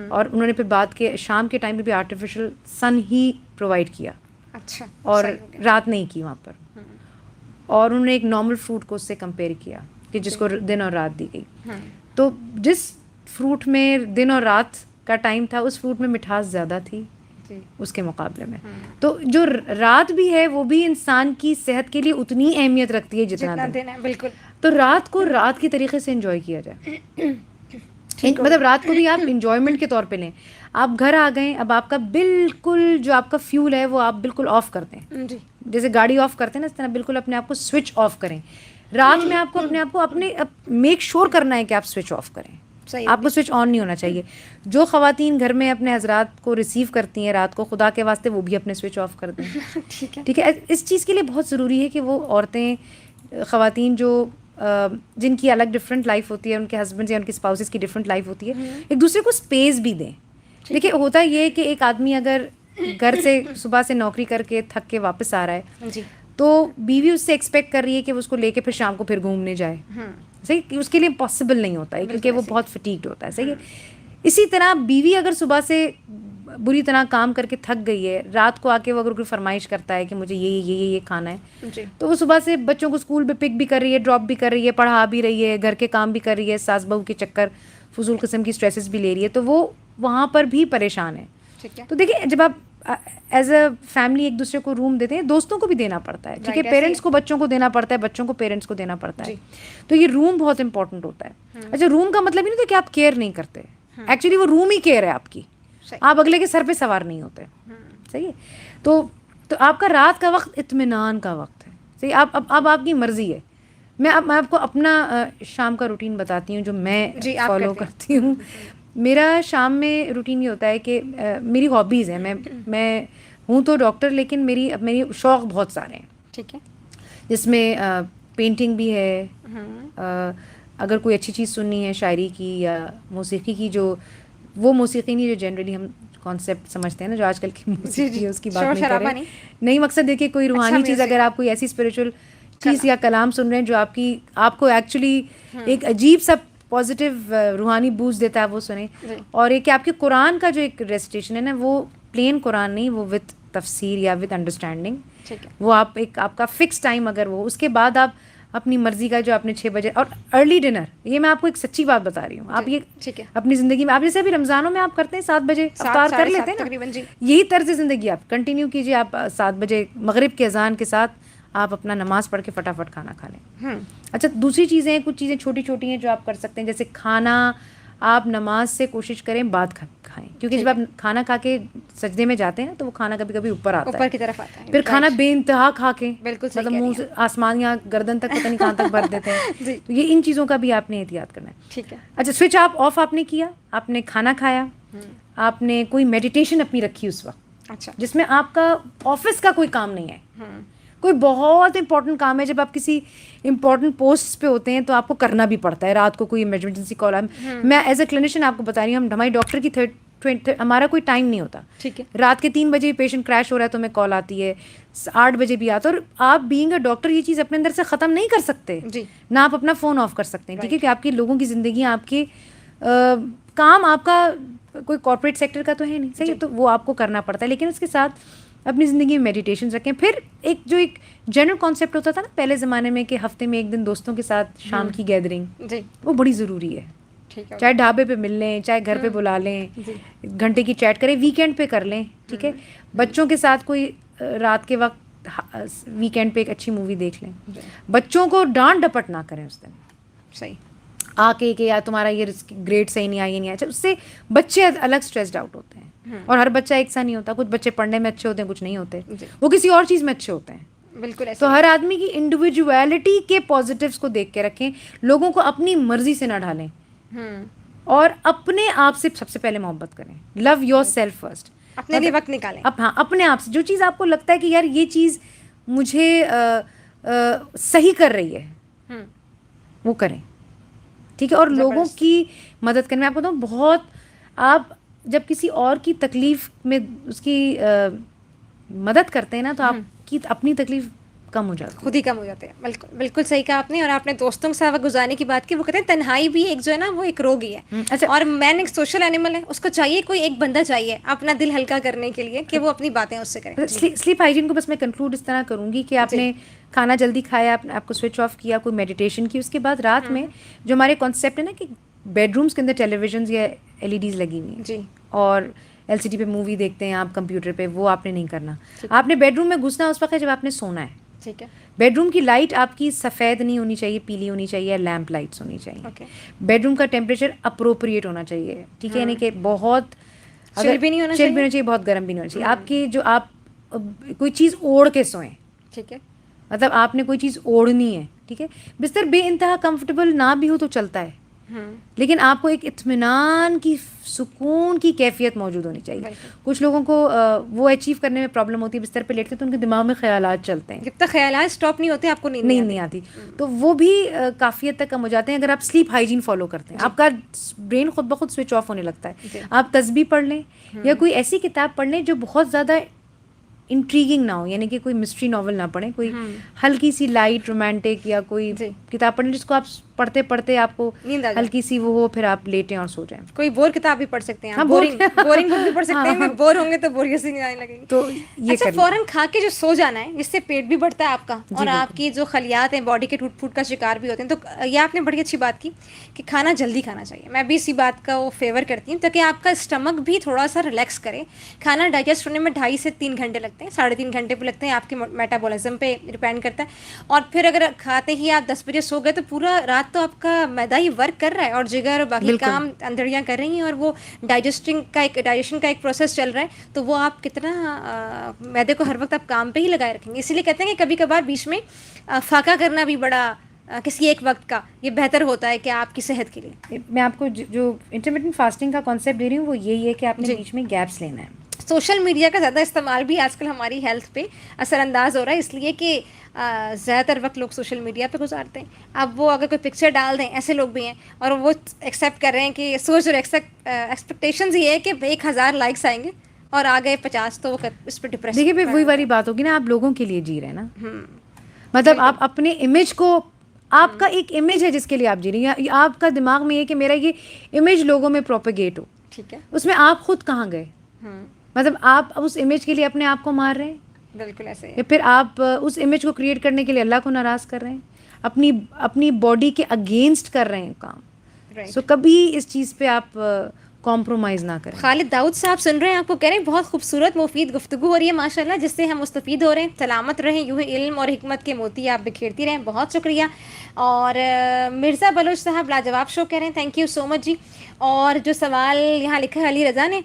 اور انہوں نے پھر بعد کے شام کے ٹائم پہ بھی آرٹیفیشل سن ہی پرووائڈ کیا. اچھا, اور رات نہیں کی وہاں پر. اور انہوں نے ایک نارمل فروٹ کو اس سے کمپیئر کیا کہ جس کو دن اور رات دی گئی. تو جس فروٹ میں دن اور رات کا ٹائم تھا اس فروٹ میں مٹھاس زیادہ تھی اس کے مقابلے میں. تو جو رات بھی ہے وہ بھی انسان کی صحت کے لیے اتنی اہمیت رکھتی ہے جتنا دن ہے. بالکل. تو رات کو رات کی طریقے سے انجوائے کیا جائے. مطلب رات کو بھی آپ انجوائمنٹ کے طور پہ لیں. آپ گھر آ گئے, اب آپ کا بالکل جو آپ کا فیول ہے وہ آپ بالکل آف کر دیں, جیسے گاڑی آف کرتے ہیں نا اس طرح بالکل اپنے آپ کو سوئچ آف کریں. رات میں آپ کو اپنے آپ کو اپنے میک شور کرنا ہے کہ آپ سوئچ آف کریں. آپ کو سوئچ آن نہیں ہونا چاہیے. جو خواتین گھر میں اپنے حضرات کو ریسیو کرتی ہیں رات کو, خدا کے واسطے وہ بھی اپنے سوئچ آف کر دیں. ٹھیک ہے, اس چیز کے لیے بہت ضروری ہے کہ وہ عورتیں, خواتین جو جن کی الگ ڈفرینٹ لائف ہوتی ہے, ان کے ہسبینڈ یا ان کے اسپاؤسز کی ڈفرینٹ لائف ہوتی ہے, ایک دوسرے کو اسپیس بھی دیں. دیکھیے ہوتا یہ ہے کہ ایک آدمی اگر گھر سے صبح سے نوکری کر کے تھک کے واپس آ رہا ہے تو بیوی اس سے ایکسپیکٹ کر رہی ہے کہ وہ اس کو لے کے پھر شام کو پھر گھومنے جائے. صحیح, اس کے لیے پاسبل نہیں ہوتا ہے کیونکہ وہ بہت فٹیگڈ ہوتا ہے. صحیح ہے. اسی طرح بیوی اگر صبح سے بری طرح کام کر کے تھک گئی ہے, رات کو آ کے وہ اگر کوئی فرمائش کرتا ہے کہ مجھے یہ کھانا ہے, تو وہ صبح سے بچوں کو اسکول پہ پک بھی کر رہی ہے, ڈراپ بھی کر رہی ہے, پڑھا بھی رہی ہے, گھر کے کام بھی کر رہی ہے, ساس بہو کے چکر فضول قسم کی اسٹریسز بھی لے رہی ہے, تو وہ وہاں پر بھی پریشان ہے. تو دیکھیں جب آپ ایز اے فیملی ایک دوسرے کو روم دیتے ہیں, دوستوں کو بھی دینا پڑتا ہے, ٹھیک ہے, پیرنٹس کو بچوں کو دینا پڑتا ہے, بچوں کو پیرنٹس کو دینا پڑتا ہے. تو یہ روم بہت امپورٹنٹ ہوتا ہے. اچھا, روم کا مطلب یہ نہیں تھا کہ آپ کیئر نہیں کرتے, ایکچولی وہ روم ہی کیئر ہے آپ کی, آپ اگلے کے سر پہ سوار نہیں ہوتے. صحیح ہے. تو آپ کا رات کا وقت اطمینان کا وقت ہے. صحیح, اب آپ کی مرضی ہے. میں آپ کو اپنا شام کا روٹین بتاتی ہوں جو میں فالو کرتی ہوں. میرا شام میں روٹین یہ ہوتا ہے کہ میری ہابیز ہیں, میں ہوں تو ڈاکٹر, لیکن میری شوق بہت سارے ہیں. ٹھیک ہے. جس میں پینٹنگ بھی ہے, اگر کوئی اچھی چیز سننی ہے شاعری کی یا موسیقی کی, جو وہ موسیقی نہیں جو جنرلی ہم کانسیپٹ سمجھتے ہیں نا, جو آج کل کی موسیقی ہے اس کی بات نہیں کریں. نہیں, مقصد دیکھیے کوئی روحانی چیز, اگر آپ کوئی ایسی اسپریچول چیز یا کلام سن رہے ہیں جو آپ کو ایکچولی ایک عجیب سا پازیٹیو روحانی بوسٹ دیتا ہے, وہ سنیں. اور ایک کہ آپ کے قرآن کا جو ایک ریسیٹیشن ہے نا, وہ پلین قرآن نہیں, وہ وتھ تفسیر یا وتھ انڈرسٹینڈنگ, وہ آپ کا فکس ٹائم, اگر وہ اس کے بعد آپ اپنی مرضی کا جو آپ نے 6 بجے, اور ارلی ڈنر, یہ میں آپ کو ایک سچی بات بتا رہی ہوں. آپ یہ اپنی زندگی میں, آپ جیسے ابھی رمضانوں میں آپ کرتے ہیں 7 بجے افطار کر لیتے ہیں نا, یہی طرز زندگی آپ کنٹینیو کیجیے. آپ 7 بجے مغرب کے اذان کے ساتھ آپ اپنا نماز پڑھ کے فٹافٹ کھانا کھا لیں. اچھا, دوسری چیزیں ہیں, کچھ چیزیں چھوٹی چھوٹی ہیں جو آپ کر سکتے ہیں, جیسے کھانا آپ نماز سے کوشش کریں بعد کھائیں, کیونکہ جب آپ کھانا کھا کے سجدے میں جاتے ہیں تو وہ کھانا کبھی کبھی اوپر آتا ہے, اوپر کی طرف آتا ہے, پھر کھانا بے انتہا کھا کے مطلب منہ سے آسمان یا گردن تک پتہ نہیں کہاں تک بھر دیتے ہیں. تو یہ ان چیزوں کا بھی آپ نے احتیاط کرنا ہے. ٹھیک ہے. اچھا, سوئچ آف آپ نے کیا, آپ نے کھانا کھایا, آپ نے کوئی میڈیٹیشن اپنی رکھی اس وقت, اچھا, جس میں آپ کا آفس کا کوئی کام نہیں ہے, کوئی بہت امپورٹنٹ کام ہے. جب آپ کسی امپورٹنٹ پوسٹ پہ ہوتے ہیں تو آپ کو کرنا بھی پڑتا ہے, رات کو کوئی ایمرجنسی کال ہے. میں ایز اے کلینیشین آپ کو بتا رہی ہوں, ہماری ڈاکٹر کی ہمارا کوئی ٹائم نہیں ہوتا. ٹھیک ہے. رات کے 3 بجے پیشنٹ کریش ہو رہا ہے تو ہمیں کال آتی ہے, 8 بجے بھی آتا ہے. اور آپ بینگ اے ڈاکٹر یہ چیز اپنے اندر سے ختم نہیں کر سکتے, نہ آپ اپنا فون آف کر سکتے ہیں. ٹھیک ہے, کہ آپ کے لوگوں کی زندگیاں, آپ کے کام, آپ کا کوئی کارپوریٹ سیکٹر کا تو ہے نہیں. صحیح, تو وہ آپ کو کرنا پڑتا ہے. لیکن اس کے ساتھ اپنی زندگی میں میڈیٹیشن رکھیں. پھر ایک جنرل کانسیپٹ ہوتا تھا نا پہلے زمانے میں, کہ ہفتے میں 1 دن دوستوں کے ساتھ شام کی گیدرنگ, وہ بڑی ضروری ہے. چاہے ڈھابے پہ مل لیں, چاہے گھر پہ بلا لیں, گھنٹے کی چیٹ کریں, ویکینڈ پہ کر لیں. ٹھیک ہے. بچوں کے ساتھ کوئی رات کے وقت ویکینڈ پہ ایک اچھی مووی دیکھ لیں. بچوں کو ڈانٹ ڈپٹ نہ کریں اس دن. صحیح, آ کے کہ یار تمہارا یہ گریڈ صحیح نہیں آیا, یہ نہیں آیا. اس سے بچے الگ اسٹریسڈ آؤٹ ہوتے ہیں, اور ہر بچہ ایک سا نہیں ہوتا. کچھ بچے پڑھنے میں اچھے ہوتے ہیں, کچھ نہیں ہوتے, وہ کسی اور چیز میں اچھے ہوتے ہیں. بالکل. تو ہر آدمی کی انڈیویجویلٹی کے پازیٹیوس کو دیکھ کے رکھیں, لوگوں کو اپنی مرضی سے نہ ڈھالیں, اور اپنے آپ سے سب سے پہلے محبت کریں. لو یور سیلف فرسٹ, اپنے لیے وقت نکالیں. ہاں, اپنے آپ سے جو چیز آپ کو لگتا ہے کہ یار یہ چیز مجھے صحیح کر رہی ہے, وہ کریں. ٹھیک ہے. اور لوگوں کی مدد کریں. میں آپ کو بتاؤں, بہت آپ جب کسی اور کی تکلیف میں اس کی مدد کرتے ہیں نا, تو آپ کی اپنی تکلیف کم ہو جاتی ہے, خود ہی کم ہو جاتے ہیں. بالکل بالکل صحیح کہا آپ نے. اور آپ نے دوستوں کے ساتھ وقت گزارنے کی بات کی, وہ کہتے ہیں تنہائی بھی ایک جو ہے نا وہ ایک روگ ہی ہے. اچھا, اور مین ایک سوشل اینیمل ہے, اس کو چاہیے کوئی ایک بندہ چاہیے اپنا دل ہلکا کرنے کے لیے, کہ وہ اپنی باتیں اس سے کریں. سلیپ ہائیجین کو بس میں کنکلوڈ اس طرح کروں گی کہ آپ نے کھانا جلدی کھایا, آپ کو سوئچ آف کیا, کوئی میڈیٹیشن کی, اس کے بعد رات میں جو ہمارے کانسیپٹ ہے نا کہ بیڈ رومس کے اندر ٹیلی ویژنز یا LEDs لگی ہوئی ہیں, جی, اور LCD پہ مووی دیکھتے ہیں آپ کمپیوٹر پہ, وہ آپ نے نہیں کرنا. آپ نے بیڈ روم میں گھسنا اس وقت ہے جب آپ نے سونا ہے. ٹھیک ہے. بیڈ روم کی لائٹ آپ کی سفید نہیں ہونی چاہیے, پیلی ہونی چاہیے, لیمپ لائٹس ہونی چاہیے. بیڈ روم کا ٹیمپریچر اپروپریٹ ہونا چاہیے. ٹھیک ہے, یعنی کہ بہت چل بھی نہیں ہونا چاہیے, بہت گرم بھی نہیں ہونا چاہیے. آپ کی جو آپ کوئی چیز اوڑھ کے سوئیں. ٹھیک ہے, مطلب آپ نے کوئی چیز اوڑھنی ہے. ٹھیک ہے. بستر بے انتہا کمفرٹیبل نہ بھی ہو تو چلتا ہے, لیکن آپ کو ایک اطمینان کی سکون کی کیفیت موجود ہونی چاہیے. کچھ لوگوں کو وہ اچیو کرنے میں پرابلم ہوتی ہے, بستر پہ لیٹتے تو ان کے دماغ میں خیالات چلتے ہیں, جب تک خیالات اسٹاپ نہیں ہوتے آپ کو نیند نہیں آتی, تو وہ بھی کافی حد تک کم ہو جاتے ہیں اگر آپ سلیپ ہائیجین فالو کرتے ہیں. آپ کا برین خود بخود سوئچ آف ہونے لگتا ہے. آپ تسبیح پڑھ لیں یا کوئی ایسی کتاب پڑھ لیں جو بہت زیادہ انٹریگنگ نہ ہو, یعنی کہ کوئی مسٹری ناول نہ پڑھیں, کوئی ہلکی سی لائٹ رومانٹک یا کوئی کتاب پڑھیں جس کو آپ پڑھتے پڑھتے آپ کو ہلکی سی وہ ہو, پھر آپ لیٹیں اور سو جائیں. کوئی بور کتاب بھی پڑھ سکتے ہیں, بورنگ بک بھی پڑھ سکتے ہیں, بور ہوں گے تو بوریت سی نہیں آنے لگے گی. تو یہ اچھا, فوراً کھا کے جو سو جانا ہے, جس سے پیٹ بھی بڑھتا ہے آپ کا اور آپ کی جو خلیات ہیں باڈی کے ٹوٹ پھوٹ کا شکار بھی ہوتے ہیں. تو یہ آپ نے بڑی اچھی بات کی کہ کھانا جلدی کھانا چاہیے. میں بھی اسی بات کا وہ فیور کرتی ہوں تاکہ آپ کا اسٹمک بھی تھوڑا سا ریلیکس کرے. کھانا ڈائجسٹ ہونے میں 2.5 سے 3 گھنٹے لگتے ہیں, 3.5 گھنٹے بھی لگتے ہیں, آپ کے میٹابولزم پہ ڈپینڈ کرتا ہے. اور پھر اگر کھاتے ہی آپ 10 بجے سو گئے تو پورا رات تو آپ کا معدہ ہی ورک کر رہا ہے اور جگر اور باقی کام اندڑیاں کر رہی ہیں اور وہ ڈائجیشن کا ایک پروسیس چل رہا ہے. تو وہ آپ کتنا معدے کو ہر وقت آپ کام پہ ہی لگائے رکھیں گے. اسی لیے کہتے ہیں کہ کبھی کبھار بیچ میں فاقہ کرنا بھی بڑا کسی ایک وقت کا یہ بہتر ہوتا ہے کہ آپ کی صحت کے لیے. میں آپ کو جو انٹرمیٹنٹ فاسٹنگ کا کانسیپٹ دے رہی ہوں وہ یہی ہے کہ آپ نے بیچ میں گیپس لینا ہے. سوشل میڈیا کا زیادہ استعمال بھی آج کل ہماری ہیلتھ پہ اثر انداز ہو رہا ہے, اس لیے کہ زیادہ تر وقت لوگ سوشل میڈیا پہ گزارتے ہیں. اب وہ اگر کوئی پکچر ڈال دیں, ایسے لوگ بھی ہیں, اور وہ ایکسیپٹ کر رہے ہیں کہ سوچ اور ایکسپیکٹیشنز یہ ہے کہ 1000 لائکس آئیں گے اور آ گئے 50 تو وہ اس پہ ڈپریس. دیکھیے وہی والی بات ہوگی نا, آپ لوگوں کے لیے جی رہے ہیں نا, مطلب آپ اپنے امیج کو, آپ کا ایک امیج ہے جس کے لیے آپ جی رہی ہیں, آپ کا دماغ میں یہ کہ میرا یہ امیج لوگوں میں پروپیگیٹ ہو. ٹھیک ہے, اس میں آپ خود کہاں گئے, مطلب آپ اس امیج کے لیے اپنے آپ کو مار رہے ہیں. بالکل ایسے یا پھر آپ اس امیج کو کریٹ کرنے کے لیے اللہ کو ناراض کر رہے ہیں, اپنی باڈی کے اگینسٹ کر رہے ہیں کام. سو کبھی اس چیز پہ آپ کمپرومائز نہ کریں. خالد داؤد صاحب سن رہے ہیں, آپ کو کہہ رہے ہیں بہت خوبصورت مفید گفتگو ہو رہی ہے ماشاء اللہ, جس سے ہم مستفید ہو رہے ہیں. سلامت رہیں, یوں ہی علم اور حکمت کے موتی آپ بکھیرتی رہیں. بہت شکریہ. اور مرزا بلوچ صاحب لاجواب شو کہہ رہے ہیں, تھینک یو سو مچ جی. اور جو سوال یہاں لکھا ہے علی رضا نے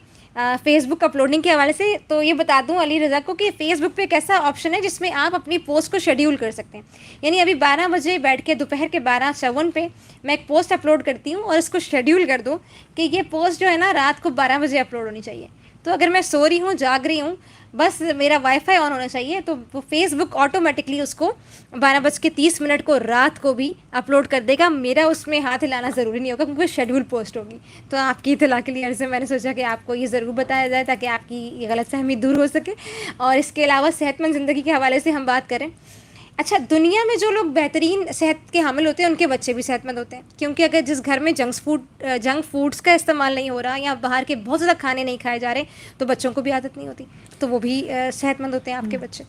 فیس بک اپلوڈنگ کے حوالے سے, تو یہ بتا دوں علی رضا کو کہ فیس بک پہ ایک ایسا آپشن ہے جس میں آپ اپنی پوسٹ کو شیڈیول کر سکتے ہیں. یعنی ابھی 12 بجے بیٹھ کے دوپہر کے 12:54 پہ میں ایک پوسٹ اپلوڈ کرتی ہوں اور اس کو شیڈیول کر دو کہ یہ پوسٹ جو ہے نا رات کو 12 بجے اپلوڈ ہونی چاہیے. تو اگر میں سو رہی ہوں, جاگ رہی ہوں, بس میرا وائی فائی آن ہونا چاہیے, تو وہ فیس بک آٹومیٹکلی اس کو 12:30 کو رات کو بھی اپلوڈ کر دے گا. میرا اس میں ہاتھ ہلانا ضروری نہیں ہوگا کیونکہ شیڈیول پوسٹ ہوگی. تو آپ کی اطلاع کے لیے عرض میں نے سوچا کہ آپ کو یہ ضرور بتایا جائے تاکہ آپ کی یہ غلط فہمی دور ہو سکے. اور اس کے علاوہ صحت مند زندگی کے حوالے سے ہم بات کریں. اچھا, دنیا میں جو لوگ بہترین صحت کے حامل ہوتے ہیں ان کے بچے بھی صحت مند ہوتے ہیں, کیونکہ اگر جس گھر میں جنک فوڈس کا استعمال نہیں ہو رہا یا باہر کے بہت زیادہ کھانے نہیں کھائے جا رہے, تو بچوں کو بھی عادت نہیں ہوتی, تو وہ بھی صحت مند ہوتے ہیں آپ کے بچے.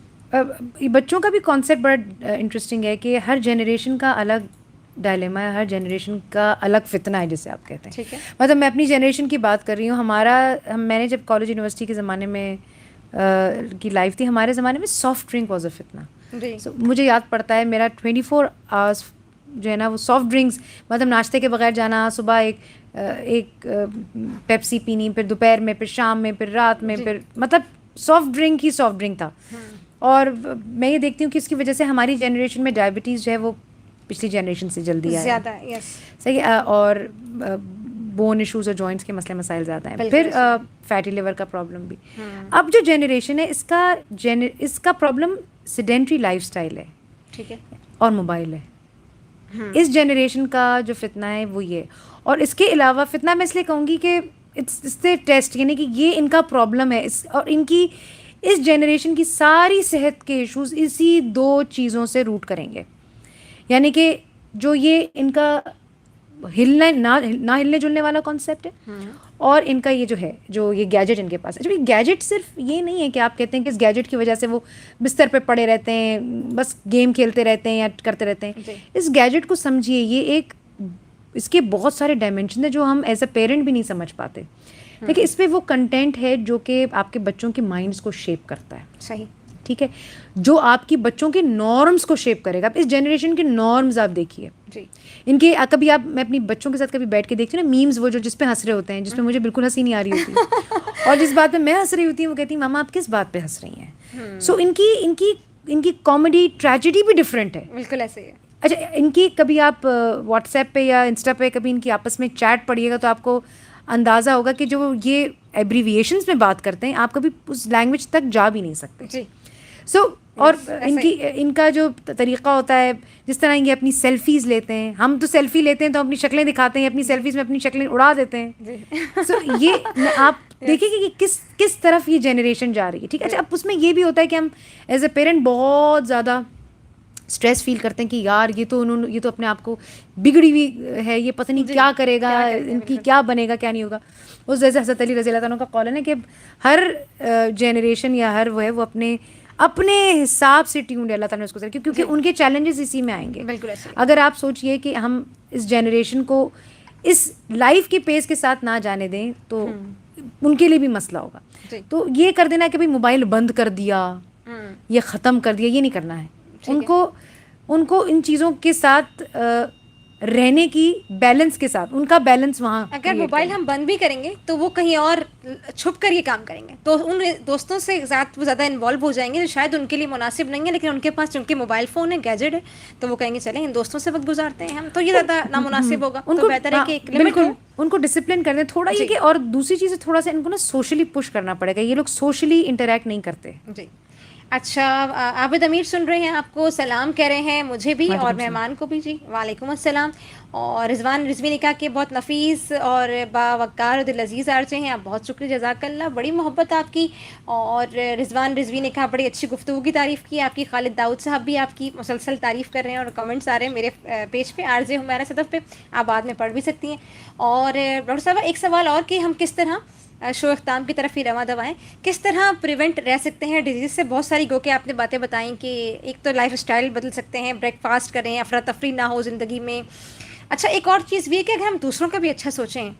بچوں کا بھی کانسیپٹ بڑا انٹرسٹنگ ہے کہ ہر جنریشن کا الگ ڈائلیما ہے, ہر جنریشن کا الگ فتنہ ہے جسے آپ کہتے ہیں. ٹھیک ہے, مطلب میں اپنی جنریشن کی بات کر رہی ہوں. میں نے جب کالج یونیورسٹی کے زمانے میں کی لائف تھی, ہمارے زمانے میں سافٹ ڈرنک واز اے فتنہ. مجھے یاد پڑتا ہے میرا 24 آورس جو ہے نا وہ سافٹ ڈرنکس, مطلب ناشتے کے بغیر جانا, صبح ایک پیپسی پینی, پھر دوپہر میں, پھر شام میں, پھر رات میں, پھر مطلب سافٹ ڈرنک ہی سافٹ ڈرنک تھا. اور میں یہ دیکھتی ہوں کہ اس کی وجہ سے ہماری جنریشن میں ڈائبٹیز جو ہے وہ پچھلی جنریشن سے جلدی آیا زیادہ. صحیح, اور بون ایشوز اور جوائنٹس کے مسئلے مسائل زیادہ ہیں. پھر فیٹی لیور کا پرابلم بھی. اب جو جنریشن ہے اس کا پرابلم سیڈینٹری لائف اسٹائل ہے. ٹھیک ہے, اور موبائل ہے. اس جنریشن کا جو فتنہ ہے وہ یہ. اور اس کے علاوہ فتنہ میں اس لیے کہوں گی کہ اس سے ٹیسٹ, یعنی کہ یہ ان کا پرابلم ہے, اور اس جنریشن کی ساری صحت کے ایشوز اسی 2 چیزوں سے روٹ کریں گے. یعنی کہ جو یہ ان کا نہ ہلنے جلنے والا کانسیپٹ ہے, اور ان کا یہ جو یہ گیجٹ ان کے پاس ہے. جو یہ گیجٹ صرف یہ نہیں ہے کہ آپ کہتے ہیں کہ اس گیجٹ کی وجہ سے وہ بستر پہ پڑے رہتے ہیں, بس گیم کھیلتے رہتے ہیں یا کرتے رہتے ہیں. اس گیجٹ کو سمجھیے, یہ اس کے بہت سارے ڈائمینشن ہیں جو ہم ایز اے پیرنٹ بھی نہیں سمجھ پاتے. لیکن اس پہ وہ کنٹینٹ ہے جو کہ آپ کے بچوں کے مائنڈس کو شیپ کرتا ہے. صحیح, ٹھیک ہے, جو آپ کی بچوں کے نارمس کو شیپ کرے گا. اس جنریشن کے نارمز آپ دیکھیے, ان کے کبھی میں اپنی بچوں کے ساتھ کبھی بیٹھ کے دیکھتی ہوں نا, میمز وہ جس پہ ہنس رہے ہوتے ہیں, جس پہ مجھے بالکل ہنسی نہیں آ رہی ہوتی, اور جس بات پہ میں ہنس رہی ہوتی ہوں وہ کہتی ہیں ماما آپ کس بات پہ ہنس رہی ہیں. سو ان کی کامیڈی ٹریجڈی بھی ڈفرینٹ ہے. بالکل ایسے ہی ہے. اچھا ان کی کبھی آپ واٹس ایپ پہ یا انسٹا پہ کبھی ان کی آپس میں چیٹ پڑھیے گا تو آپ کو اندازہ ہوگا کہ جو یہ ایبریویشنس میں بات کرتے ہیں آپ کبھی اس لینگویج تک جا بھی نہیں سکتے. جی سو اور ان کا جو طریقہ ہوتا ہے جس طرح یہ اپنی سیلفیز لیتے ہیں, ہم تو سیلفی لیتے ہیں تو اپنی شکلیں دکھاتے ہیں, اپنی سیلفیز میں اپنی شکلیں اڑا دیتے ہیں. سو یہ آپ دیکھیں گے کہ کس طرف یہ جنریشن جا رہی ہے. ٹھیک ہے. اچھا اب اس میں یہ بھی ہوتا ہے کہ ہم ایز اے پیرنٹ بہت زیادہ اسٹریس فیل کرتے ہیں کہ یار یہ تو اپنے آپ کو بگڑی ہوئی ہے, یہ پتہ نہیں کیا کرے گا, ان کی کیا بنے گا کیا نہیں ہوگا. اس جیسے حضرت علی رضی اللہ عنہ کا قول ہے نا کہ ہر جنریشن یا ہر وہ اپنے حساب سے ٹیونڈ ہے اللہ تعالیٰ نے اس کو, کیونکہ ان کے چیلنجز اسی میں آئیں گے. بالکل ایسے. اگر آپ سوچئے کہ ہم اس جنریشن کو اس لائف کے پیس کے ساتھ نہ جانے دیں تو ان کے لیے بھی مسئلہ ہوگا. تو یہ کر دینا کہ بھائی موبائل بند کر دیا, یہ ختم کر دیا, یہ نہیں کرنا ہے. ان کو ان چیزوں کے ساتھ رہنے کی بیلنس کے ساتھ ان کا بیلنس وہاں. اگر موبائل ہم بند بھی کریں گے تو وہ کہیں اور چھپ کر یہ کام کریں گے, تو ان دوستوں سے زیادہ انوالو ہو جائیں گے جو شاید ان کے لیے مناسب نہیں ہے, لیکن ان کے پاس چونکہ موبائل فون ہے, گیجٹ ہے, تو وہ کہیں گے چلیں ان دوستوں سے وقت گزارتے ہیں ہم, تو یہ زیادہ نامناسب ہوگا. تو بہتر ہے کہ ایک لمٹ ہو, ان کو ڈسپلن کر دیں تھوڑا. یہ کہ اور دوسری چیز تھوڑا سا ان کو نا سوشلی پش کرنا پڑے گا. یہ لوگ سوشلی انٹریکٹ نہیں کرتے. جی اچھا, عابد امیر سن رہے ہیں آپ کو, سلام کہہ رہے ہیں مجھے بھی اور مہمان کو بھی. جی وعلیکم السلام. اور رضوان رضوی نے کہا کہ بہت نفیس اور باوقار دل عزیز آرچے ہیں آپ, بہت شکریہ, جزاک اللہ, بڑی محبت آپ کی. اور رضوان رضوی نے کہا بڑی اچھی گفتگو کی تعریف کی آپ کی. خالد داؤد صاحب بھی آپ کی مسلسل تعریف کر رہے ہیں اور کمنٹس آ رہے ہیں میرے پیج پہ RJ حمیرہ صدف پہ, آپ بعد میں پڑھ بھی سکتی ہیں. اور ڈاکٹر صاحبہ ایک سوال اور کہ ہم کس طرح شو اختتام کی طرف ہی رواں دوائیں, کس طرح پریونٹ رہ سکتے ہیں ڈیزیز سے؟ بہت ساری گو کہ آپ نے باتیں بتائیں کہ ایک تو لائف اسٹائل بدل سکتے ہیں, بریک فاسٹ کریں, افراتفری نہ ہو زندگی میں. اچھا ایک اور چیز بھی ہے کہ اگر ہم دوسروں کا بھی اچھا سوچیں,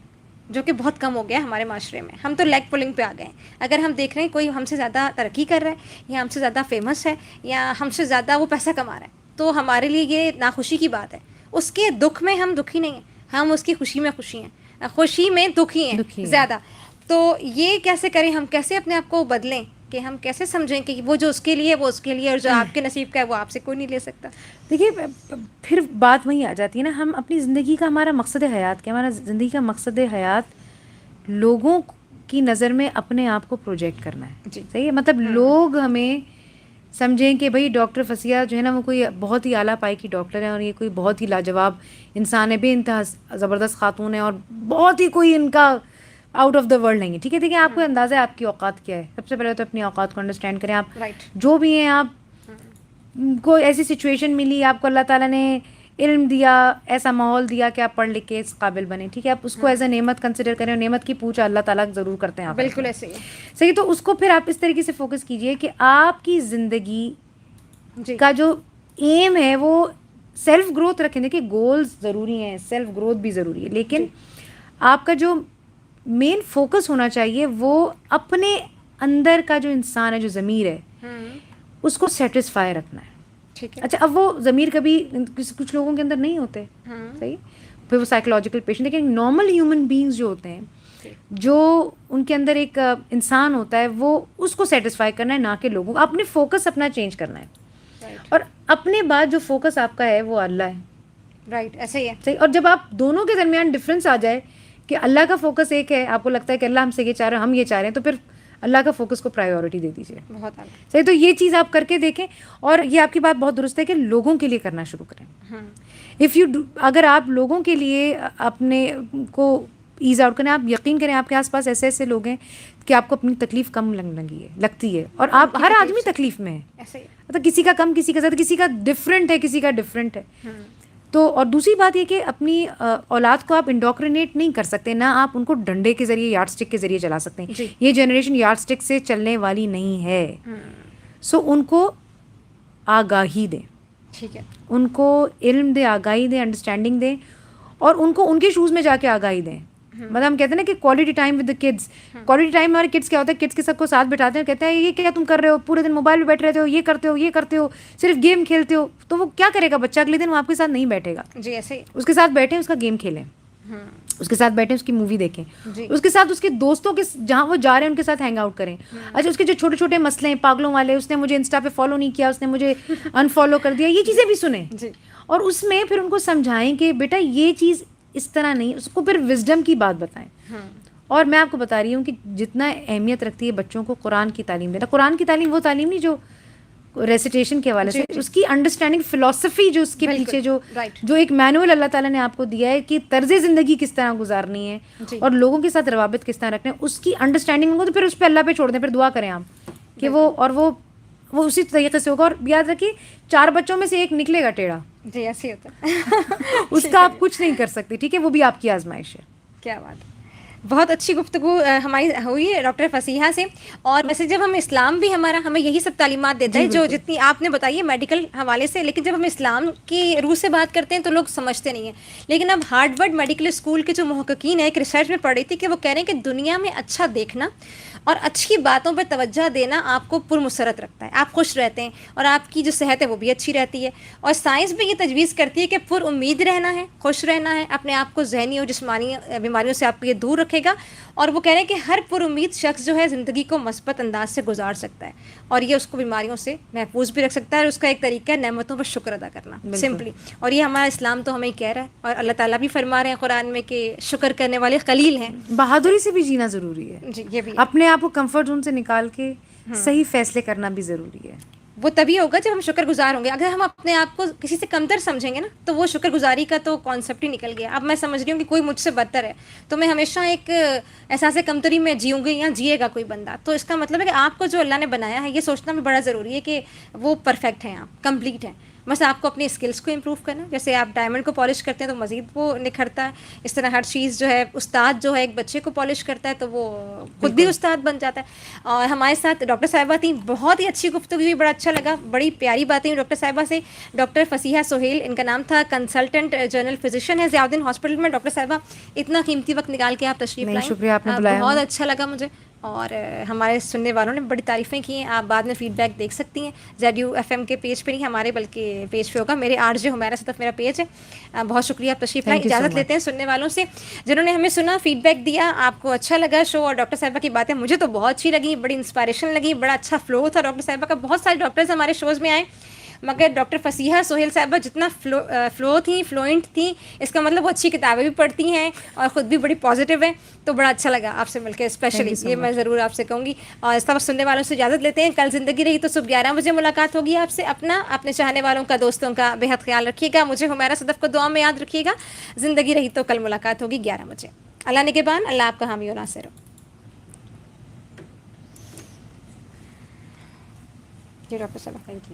جو کہ بہت کم ہو گیا ہمارے معاشرے میں, ہم تو لیگ پولنگ پہ آ گئے ہیں. اگر ہم دیکھ رہے ہیں کوئی ہم سے زیادہ ترقی کر رہا ہے یا ہم سے زیادہ فیمس ہے یا ہم سے زیادہ وہ پیسہ کما رہا ہے, تو ہمارے لیے یہ ناخوشی کی بات ہے. اس کے دکھ میں ہم دکھی نہیں ہیں, ہم اس کی خوشی میں خوشی ہیں, خوشی میں دکھی ہیں زیادہ. تو یہ کیسے کریں ہم, کیسے اپنے آپ کو بدلیں, کہ ہم کیسے سمجھیں کہ وہ جو اس کے لیے وہ اس کے لیے, اور جو آپ کے نصیب کا ہے وہ آپ سے کوئی نہیں لے سکتا. دیکھیے پھر بات وہیں آ جاتی ہے نا, ہم اپنی زندگی کا ہمارا مقصد حیات کیا, ہمارا زندگی کا مقصد حیات لوگوں کی نظر میں اپنے آپ کو پروجیکٹ کرنا ہے. جی صحیح ہے, مطلب لوگ ہمیں سمجھیں کہ بھائی ڈاکٹر فصیحہ جو ہے نا وہ کوئی بہت ہی اعلیٰ پائی کی ڈاکٹر ہے اور یہ کوئی بہت ہی لاجواب انسان ہے, بے انتہا زبردست خاتون ہے اور بہت ہی کوئی ان کا آؤٹ آف دا ورلڈ نہیں ہے. ٹھیک ہے, دیکھیں آپ کو اندازہ ہے آپ کی اوقات کیا ہے. سب سے پہلے تو اپنی اوقات کو انڈرسٹینڈ کریں. آپ جو بھی ہیں, آپ کو ایسی سچویشن ملی, آپ کو اللہ تعالیٰ نے علم دیا, ایسا ماحول دیا کہ آپ پڑھ لکھ کے اس قابل بنے. ٹھیک ہے, آپ اس کو ایز اے نعمت کنسیڈر کریں, اور نعمت کی پوچھ اللہ تعالیٰ ضرور کرتے ہیں. آپ بالکل ایسے ہی صحیح. تو اس کو پھر آپ اس طریقے سے فوکس کیجئے کہ آپ کی زندگی کا جو ایم ہے وہ سیلف گروتھ رکھیں. دیکھیے گولز ضروری ہیں, سیلف گروتھ بھی ضروری ہے, لیکن آپ کا جو مین فوکس ہونا چاہیے وہ اپنے اندر کا جو انسان ہے, جو ضمیر ہے, اس کو سیٹسفائی رکھنا ہے. ٹھیک ہے. اچھا اب وہ ضمیر کبھی کچھ لوگوں کے اندر نہیں ہوتے, صحیح, پھر وہ سائیکولوجیکل پیشنٹ. لیکن نارمل ہیومن بینگز جو ہوتے ہیں, جو ان کے اندر ایک انسان ہوتا ہے, وہ اس کو سیٹسفائی کرنا ہے, نہ کہ لوگوں. اپنے فوکس اپنا چینج کرنا ہے, اور اپنے بعد جو فوکس آپ کا ہے وہ اللہ ہے. رائٹ, ایسے ہی ہے. صحیح. اور جب آپ دونوں کے درمیان ڈفرینس آ جائے کہ اللہ کا فوکس ایک ہے, آپ کو لگتا ہے کہ اللہ ہم سے یہ چاہ رہے ہیں, ہم یہ چاہ رہے ہیں, تو پھر اللہ کا فوکس کو پرائیورٹی دے دیجیے. بہت صحیح. تو یہ چیز آپ کر کے دیکھیں, اور یہ آپ کی بات بہت درست ہے کہ لوگوں کے لیے کرنا شروع کریں. اگر آپ لوگوں کے لیے اپنے کو ایز آؤٹ کریں, آپ یقین کریں آپ کے آس پاس ایسے ایسے لوگ ہیں کہ آپ کو اپنی تکلیف کم لگتی ہے, اور آپ ہر آدمی تکلیف میں ہے, مطلب کسی کا کم, کسی کا زیادہ, کسی کا ڈفرینٹ ہے, کسی کا ڈفرینٹ ہے. تو اور دوسری بات یہ کہ اپنی اولاد کو آپ انڈوکرینیٹ نہیں کر سکتے, نہ آپ ان کو ڈنڈے کے ذریعے, یارڈ اسٹک کے ذریعے چلا سکتے ہیں. یہ جنریشن یارڈ اسٹک سے چلنے والی نہیں ہے. سو ان کو آگاہی دیں, ٹھیک ہے, ان کو علم دیں, آگاہی دیں, انڈرسٹینڈنگ دیں, اور ان کو ان کے شوز میں جا کے آگاہی دیں. مطلب ہم کہتے ہیں نا کہ quality time with the kids. Quality time ہمارے کڈس کیا ہوتا ہے, کڈس کے سب کو ساتھ بٹھاتے ہیں, کہتے ہیں یہ کیا تم کر رہے ہو, پورے دن موبائل پہ بیٹھ رہتے ہو, یہ کرتے ہو, یہ کرتے ہو, صرف گیم کھیلتے ہو. تو وہ کیا کرے گا بچہ, اگلے دن وہ آپ کے ساتھ نہیں بیٹھے گا. جی ایسے ہی. اس کے ساتھ بیٹھیں, اس کا گیم کھیلیں. اس کے ساتھ بیٹھیں, اس کی مووی دیکھیں, اس کے ساتھ اس کے دوستوں کے جہاں وہ جا رہے ہیں ان کے ساتھ ہینگ آؤٹ کریں. اچھا اس کے جو چھوٹے چھوٹے مسئلے ہیں پاگلوں والے, اس نے مجھے انسٹا پہ فالو نہیں کیا, اس نے مجھے انفالو کر دیا, یہ چیزیں بھی سنیں اور اس میں پھر ان کو سمجھائیں کہ بیٹا یہ چیز اس طرح نہیں, اس کو پھر وزڈم کی بات بتائیں. اور میں آپ کو بتا رہی ہوں کہ جتنا اہمیت رکھتی ہے بچوں کو قرآن کی تعلیم دینا. قرآن کی تعلیم وہ تعلیم نہیں جو ریسیٹیشن کے حوالے سے, اس کی انڈرسٹینڈنگ فلسفی جو اس کے پیچھے جو ایک مینول اللہ تعالیٰ نے آپ کو دیا ہے کہ طرز زندگی کس طرح گزارنی ہے اور لوگوں کے ساتھ روابط کس طرح رکھنے ہیں, اس کی انڈرسٹینڈنگ کو تو پھر اس پہ اللہ پہ چھوڑ دیں, پھر دعا کریں آپ کہ وہ اسی طریقے سے ہوگا. اور یاد رکھیے 4 بچوں میں سے ایک نکلے گا ٹیڑھا, جی ایسے ہوتا ہے, اس کا آپ کچھ نہیں کر سکتے, ٹھیک ہے, وہ بھی آپ کی آزمائش ہے. کیا بات ہے. بہت اچھی گفتگو ہماری ہوئی ہے ڈاکٹر فصیحہ سے. اور ویسے جب ہم اسلام بھی ہمیں یہی سب تعلیمات دیتا ہے جو جتنی آپ نے بتائی ہے میڈیکل حوالے سے, لیکن جب ہم اسلام کی روح سے بات کرتے ہیں تو لوگ سمجھتے نہیں ہیں. لیکن اب ہارورڈ میڈیکل اسکول کے جو محققین ہیں, ایک ریسرچ میں پڑھی تھی کہ وہ کہہ رہے ہیں کہ دنیا میں اچھا دیکھنا اور اچھی باتوں پہ توجہ دینا آپ کو پرمسرت رکھتا ہے, آپ خوش رہتے ہیں اور آپ کی جو صحت ہے وہ بھی اچھی رہتی ہے. اور سائنس بھی یہ تجویز کرتی ہے کہ پر امید رہنا ہے, خوش رہنا ہے, اپنے آپ کو ذہنی اور جسمانی بیماریوں سے آپ کو یہ دور رکھے گا. اور وہ کہہ رہے ہیں کہ ہر پر امید شخص جو ہے زندگی کو مثبت انداز سے گزار سکتا ہے اور یہ اس کو بیماریوں سے محفوظ بھی رکھ سکتا ہے. اور اس کا ایک طریقہ ہے نعمتوں پر شکر ادا کرنا, سمپلی. اور یہ ہمارا اسلام تو ہمیں کہہ رہا ہے اور اللہ تعالیٰ بھی فرما رہے ہیں قرآن میں کہ شکر کرنے والے قلیل ہیں. بہادری سے بھی جینا ضروری ہے, جی یہ بھی اپنے آپ کو کمفرٹ زون سے نکال کے صحیح فیصلے کرنا بھی ضروری ہے. وہ تبھی ہوگا جب ہم شکر گزار ہوں گے. اگر ہم اپنے آپ کو کسی سے کمتر سمجھیں گے نا تو وہ شکر گزاری کا تو کانسیپٹ ہی نکل گیا. اب میں سمجھ رہی ہوں کہ کوئی مجھ سے بدتر ہے تو میں ہمیشہ ایک احساس کمتری میں جیوں گی یا جیے گا کوئی بندہ. تو اس کا مطلب ہے کہ آپ کو جو اللہ نے بنایا ہے یہ سوچنا بھی بڑا ضروری ہے کہ وہ پرفیکٹ ہیں, آپ کمپلیٹ ہیں. بس آپ کو اپنی اسکلس کو امپروو کرنا, جیسے آپ ڈائمنڈ کو پالش کرتے ہیں تو مزید وہ نکھرتا ہے, اس طرح ہر چیز جو ہے استاد جو ہے ایک بچے کو پالش کرتا ہے تو وہ خود بھی استاد بن جاتا ہے. اور ہمارے ساتھ ڈاکٹر صاحبہ تھیں, بہت ہی اچھی گفتگو ہوئی, بڑا اچھا لگا, بڑی پیاری باتیں ہوئی ڈاکٹر صاحبہ سے. ڈاکٹر فصیحہ سہیل ان کا نام تھا, کنسلٹنٹ جنرل فزیشین ہے ضیاء الدین ہاسپٹل میں. ڈاکٹر صاحبہ اتنا قیمتی وقت نکال کے آپ تشریف لائیں, شکریہ آپ نے بلایا, بہت اچھا لگا مجھے. اور ہمارے سننے والوں نے بڑی تعریفیں کی ہیں. آپ بعد میں فیڈ بیک دیکھ سکتی ہیں ZUFM کے پیج پہ, نہیں ہمارے بلکہ پیج پہ ہوگا, میرے RJ حمیرہ صدف میرا پیج ہے. بہت شکریہ, آپ تشریف لائیں. اجازت لیتے ہیں سننے والوں سے جنہوں نے ہمیں سنا, فیڈ بیک دیا, آپ کو اچھا لگا شو. اور ڈاکٹر صاحبہ کی باتیں مجھے تو بہت اچھی لگی, بڑی انسپائریشن لگی, بڑا اچھا فلو تھا ڈاکٹر صاحبہ کا. بہت سارے ڈاکٹرز ہمارے شوز میں آئے مگر ڈاکٹر فصیحہ سہیل صاحبہ جتنا فلو تھیں, فلوئنٹ تھیں, اس کا مطلب وہ اچھی کتابیں بھی پڑھتی ہیں اور خود بھی بڑی پازیٹیو ہیں. تو بڑا اچھا لگا آپ سے مل کے, اسپیشلی یہ میں ضرور آپ سے کہوں گی. اور اس طرح سننے والوں سے اجازت لیتے ہیں. کل زندگی رہی تو صبح 11 بجے ملاقات ہوگی آپ سے. اپنے چاہنے والوں کا, دوستوں کا بے حد خیال رکھیے گا. مجھے حمیرہ صدف کو دعا میں یاد رکھیے گا. زندگی رہی تو کل ملاقات ہوگی 11 بجے. اللہ نگہبان, اللہ آپ کا حامی و ناصر ہو. جی ڈاکٹر صاحب, تھینک یو.